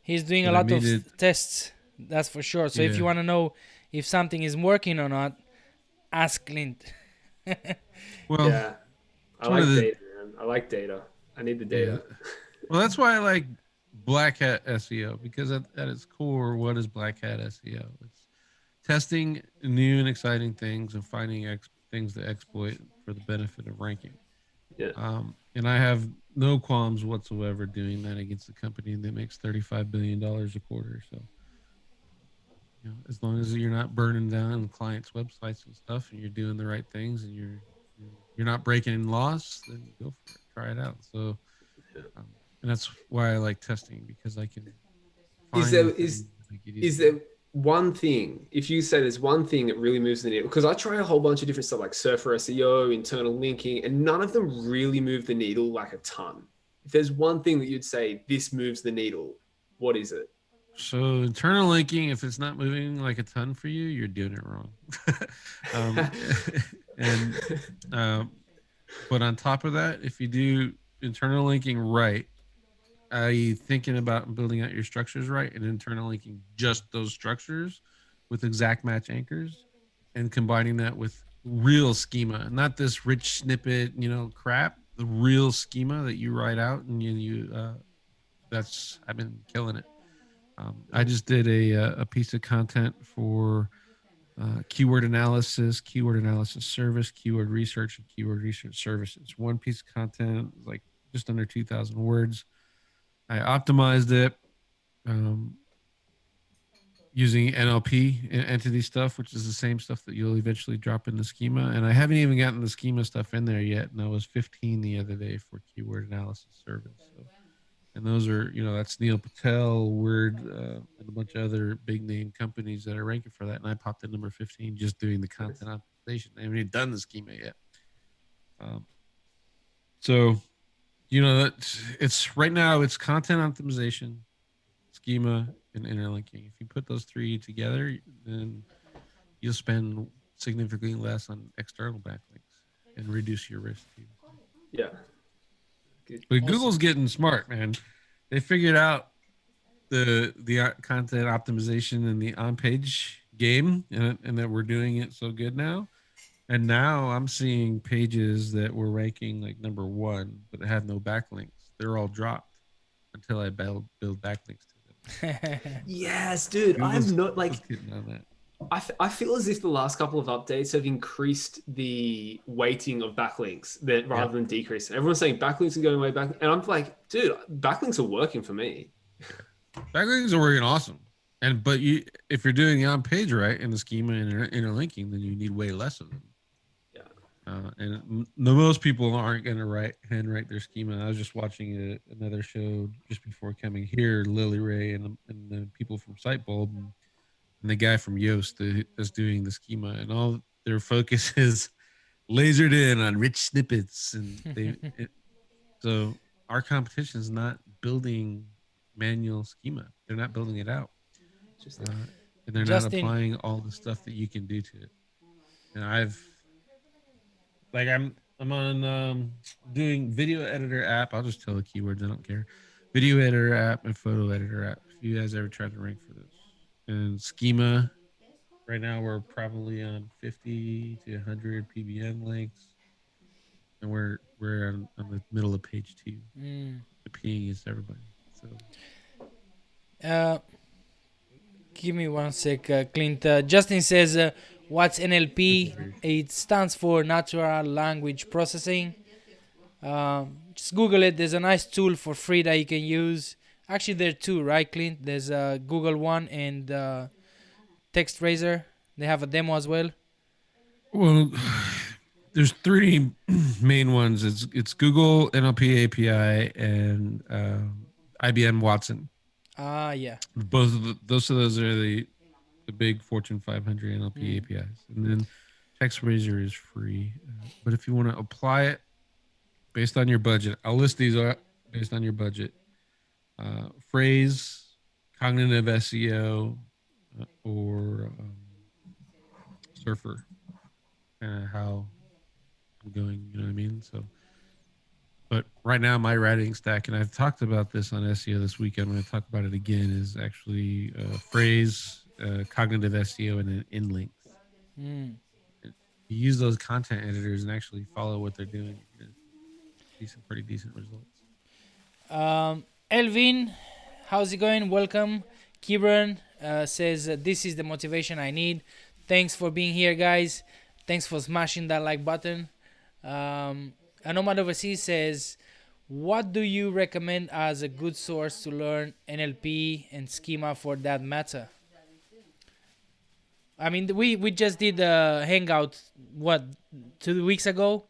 He's doing a lot of tests, that's for sure. So if you want to know if something is working or not, ask Clint. Well, yeah, I like data, man. I like data. I need the data. Yeah. Well, that's why I like Black Hat SEO, because at its core, what is Black Hat SEO? It's testing new and exciting things and finding things to exploit for the benefit of ranking. Yeah. And I have no qualms whatsoever doing that against a company that makes $35 billion a quarter. So, as long as you're not burning down clients' websites and stuff, and you're doing the right things, and you're not breaking laws, then go for it. Try it out. So, and that's why I like testing, because I can. Is there one thing, if you say there's one thing that really moves the needle? Because I try a whole bunch of different stuff like Surfer SEO, internal linking, and none of them really move the needle like a ton. If there's one thing that you'd say this moves the needle, what is it? So internal linking, if it's not moving like a ton for you, you're doing it wrong. But on top of that, if you do internal linking right, thinking about building out your structures right, and internal linking just those structures with exact match anchors, and combining that with real schema, not this rich snippet, crap, the real schema that you write out, and I've been killing it. I just did a piece of content for keyword analysis service, keyword research, and keyword research services. One piece of content, like just under 2,000 words. I optimized it using NLP entity stuff, which is the same stuff that you'll eventually drop in the schema. And I haven't even gotten the schema stuff in there yet. And I was 15 the other day for keyword analysis service. So, and those are, that's Neil Patel, Word, and a bunch of other big name companies that are ranking for that. And I popped in number 15 just doing the content optimization. I haven't even done the schema yet. So, it's right now it's content optimization, schema, and interlinking. If you put those three together, then you'll spend significantly less on external backlinks and reduce your risk too. Yeah. Good. But awesome. Google's getting smart, man. They figured out the content optimization and the on-page game, and that we're doing it so good now. And now I'm seeing pages that were ranking like number 1, but have no backlinks. They're all dropped until I build backlinks to them. Yes, dude. Google's, I'm not like. On that. I feel as if the last couple of updates have increased the weighting of backlinks rather than decreasing. Everyone's saying backlinks are going way back, and I'm like, dude, backlinks are working for me. Backlinks are working awesome, but if you're doing the on page right and the schema and interlinking, then you need way less of them. And most people aren't going to handwrite their schema. I was just watching another show just before coming here, Lily Ray and the people from Sitebulb. and the guy from Yoast that's doing the schema, and all their focus is lasered in on rich snippets, and so our competition is not building manual schema. They're not building it out, Interesting. and they're not Justin, applying all the stuff that you can do to it. And I'm on doing video editor app. I'll just tell the keywords. I don't care. Video editor app and photo editor app. If you guys ever tried to rank for this, and schema, right now we're probably on 50 to 100 PBN links, and we're on the middle of page 2, competing against everybody. So, give me one sec, Clint. Justin says, "What's NLP? It stands for Natural Language Processing. Just Google it. There's a nice tool for free that you can use. Actually, there are two, right, Clint? There's a Google one and Text Razor. They have a demo as well. well, there's 3 main ones. It's Google NLP API and IBM Watson. Yeah. Those are the big Fortune 500 NLP APIs, and then Text Razor is free. But if you want to apply it based on your budget, I'll list these out based on your budget. Phrase, cognitive SEO, or Surfer. How I'm going, you know what I mean? So, but right now my writing stack, and I've talked about this on SEO this weekend. I'm going to talk about it again. Is actually Phrase, cognitive SEO, and then in links. You use those content editors and actually follow what they're doing. You're gonna see some pretty decent results. Elvin, how's it going? Welcome. Kieran says, this is the motivation I need. Thanks for being here, guys. Thanks for smashing that like button. Anomad Overseas says, what do you recommend as a good source to learn NLP and schema for that matter? I mean, we just did a hangout, 2 weeks ago,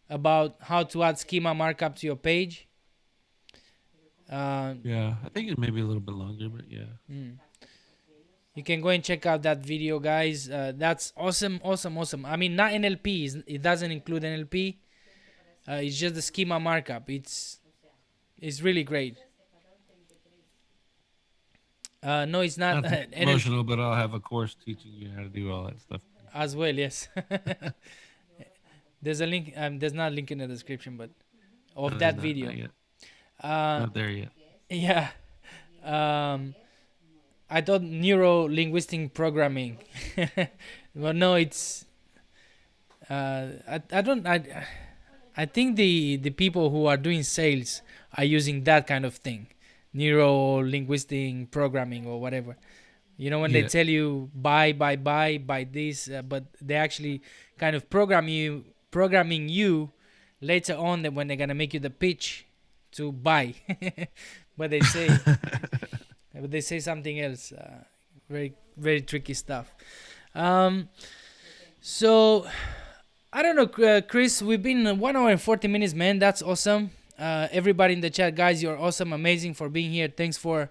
about how to add schema markup to your page. Yeah, I think it may be a little bit longer, but yeah. You can go and check out that video, guys. That's awesome. I mean, not NLP. It doesn't include NLP. It's just the schema markup. It's really great. No, it's not. Not emotional, but I'll have a course teaching you how to do all that stuff as well. Yes. There's a link. There's not a link in the description, but of that video. Not yet. Not there yet. Yeah. I thought neuro-linguistic programming. Well, no, it's. I think the people who are doing sales are using that kind of thing, neuro-linguistic programming or whatever. You know, when they tell you buy this, but they actually kind of programming you later on that when they're gonna make you the pitch to buy, but they say something else. Very, very tricky stuff. So I don't know, Chris. We've been 1 hour and 40 minutes, man. That's awesome. Everybody in the chat, guys, you're awesome, amazing for being here. Thanks for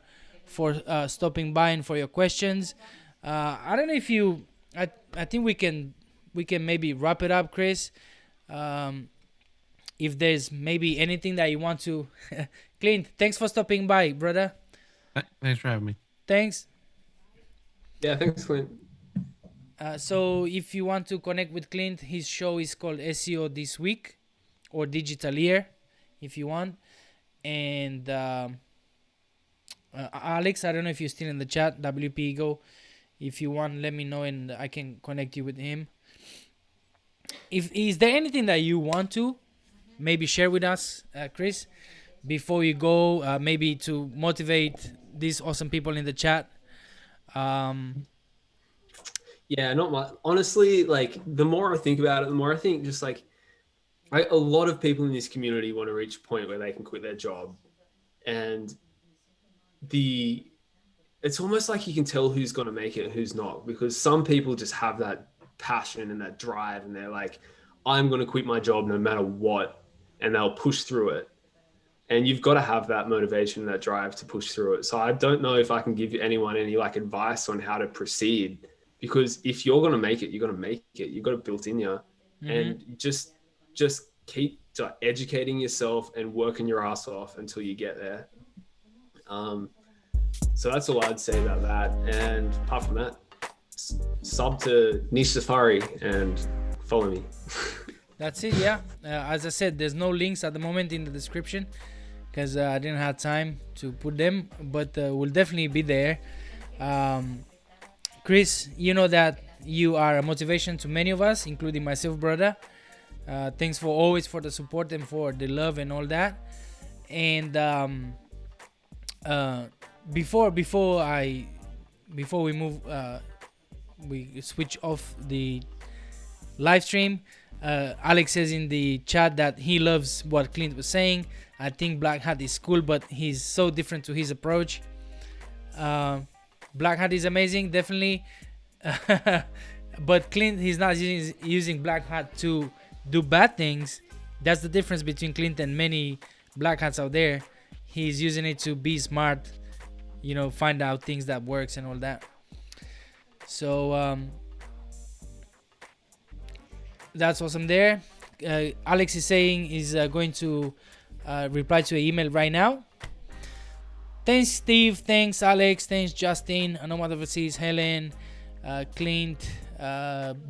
stopping by and for your questions. I don't know if you. I think we can maybe wrap it up, Chris. If there's maybe anything that you want to, Clint, thanks for stopping by, brother. Thanks for having me. Thanks. Yeah, thanks, Clint. So if you want to connect with Clint, his show is called SEO This Week or Digital Year, if you want. And Alex, I don't know if you're still in the chat, WP Ego. If you want, let me know and I can connect you with him. Is there anything that you want to maybe share with us, Chris, before you go, maybe to motivate these awesome people in the chat? Yeah, not much. Honestly, like the more I think about it, the more I think just like a lot of people in this community want to reach a point where they can quit their job. And it's almost like you can tell who's going to make it and who's not, because some people just have that passion and that drive and they're like, I'm going to quit my job no matter what, and they'll push through it. And you've got to have that motivation, that drive to push through it. So I don't know if I can give anyone any like advice on how to proceed, because if you're going to make it, you're going to make it. You've got it built in you. And just keep educating yourself and working your ass off until you get there. So that's all I'd say about that. And apart from that, sub to Niche Safari and follow me. That's it, yeah. As I said, there's no links at the moment in the description because I didn't have time to put them, but we'll definitely be there. Chris, you know that you are a motivation to many of us, including myself, brother. Thanks for always for the support and for the love and all that. And before we move, we switch off the live stream. Alex says in the chat that he loves what Clint was saying. I think Black Hat is cool, but he's so different to his approach. Black Hat is amazing, definitely. But Clint, he's not using Black Hat to do bad things. That's the difference between Clint and many Black Hats out there. He's using it to be smart, you know, find out things that works and all that. So that's awesome there. Alex is saying he's going to reply to an email right now. Thanks, Steve. Thanks, Alex. Thanks, Justin. Nomad Overseas, Helen, Clint,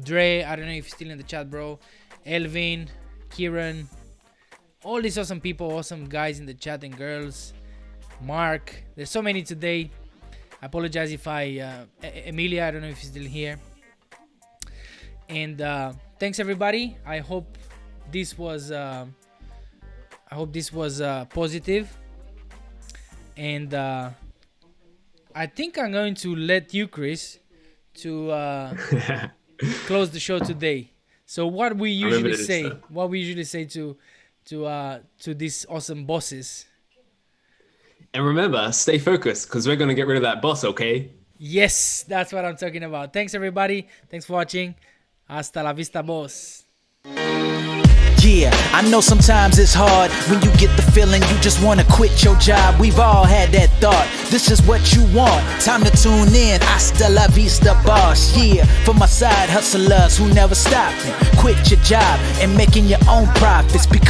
Dre. I don't know if you're still in the chat, bro. Elvin, Kieran. All these awesome people, awesome guys in the chat and girls. Mark. There's so many today. I apologize if Emilia, I don't know if you're still here. And thanks everybody. I hope this was positive. And I think I'm going to let you, Chris, to close the show today. So what we usually say to these awesome bosses. And remember, stay focused because we're going to get rid of that boss, okay? Yes, that's what I'm talking about. Thanks everybody. Thanks for watching. Hasta la vista, boss. Yeah, I know sometimes it's hard when you get the feeling you just wanna quit your job. We've all had that thought. This is what you want. Time to tune in. Hasta la vista, boss. Yeah, for my side hustlers who never stopping. Quit your job and making your own profits. Become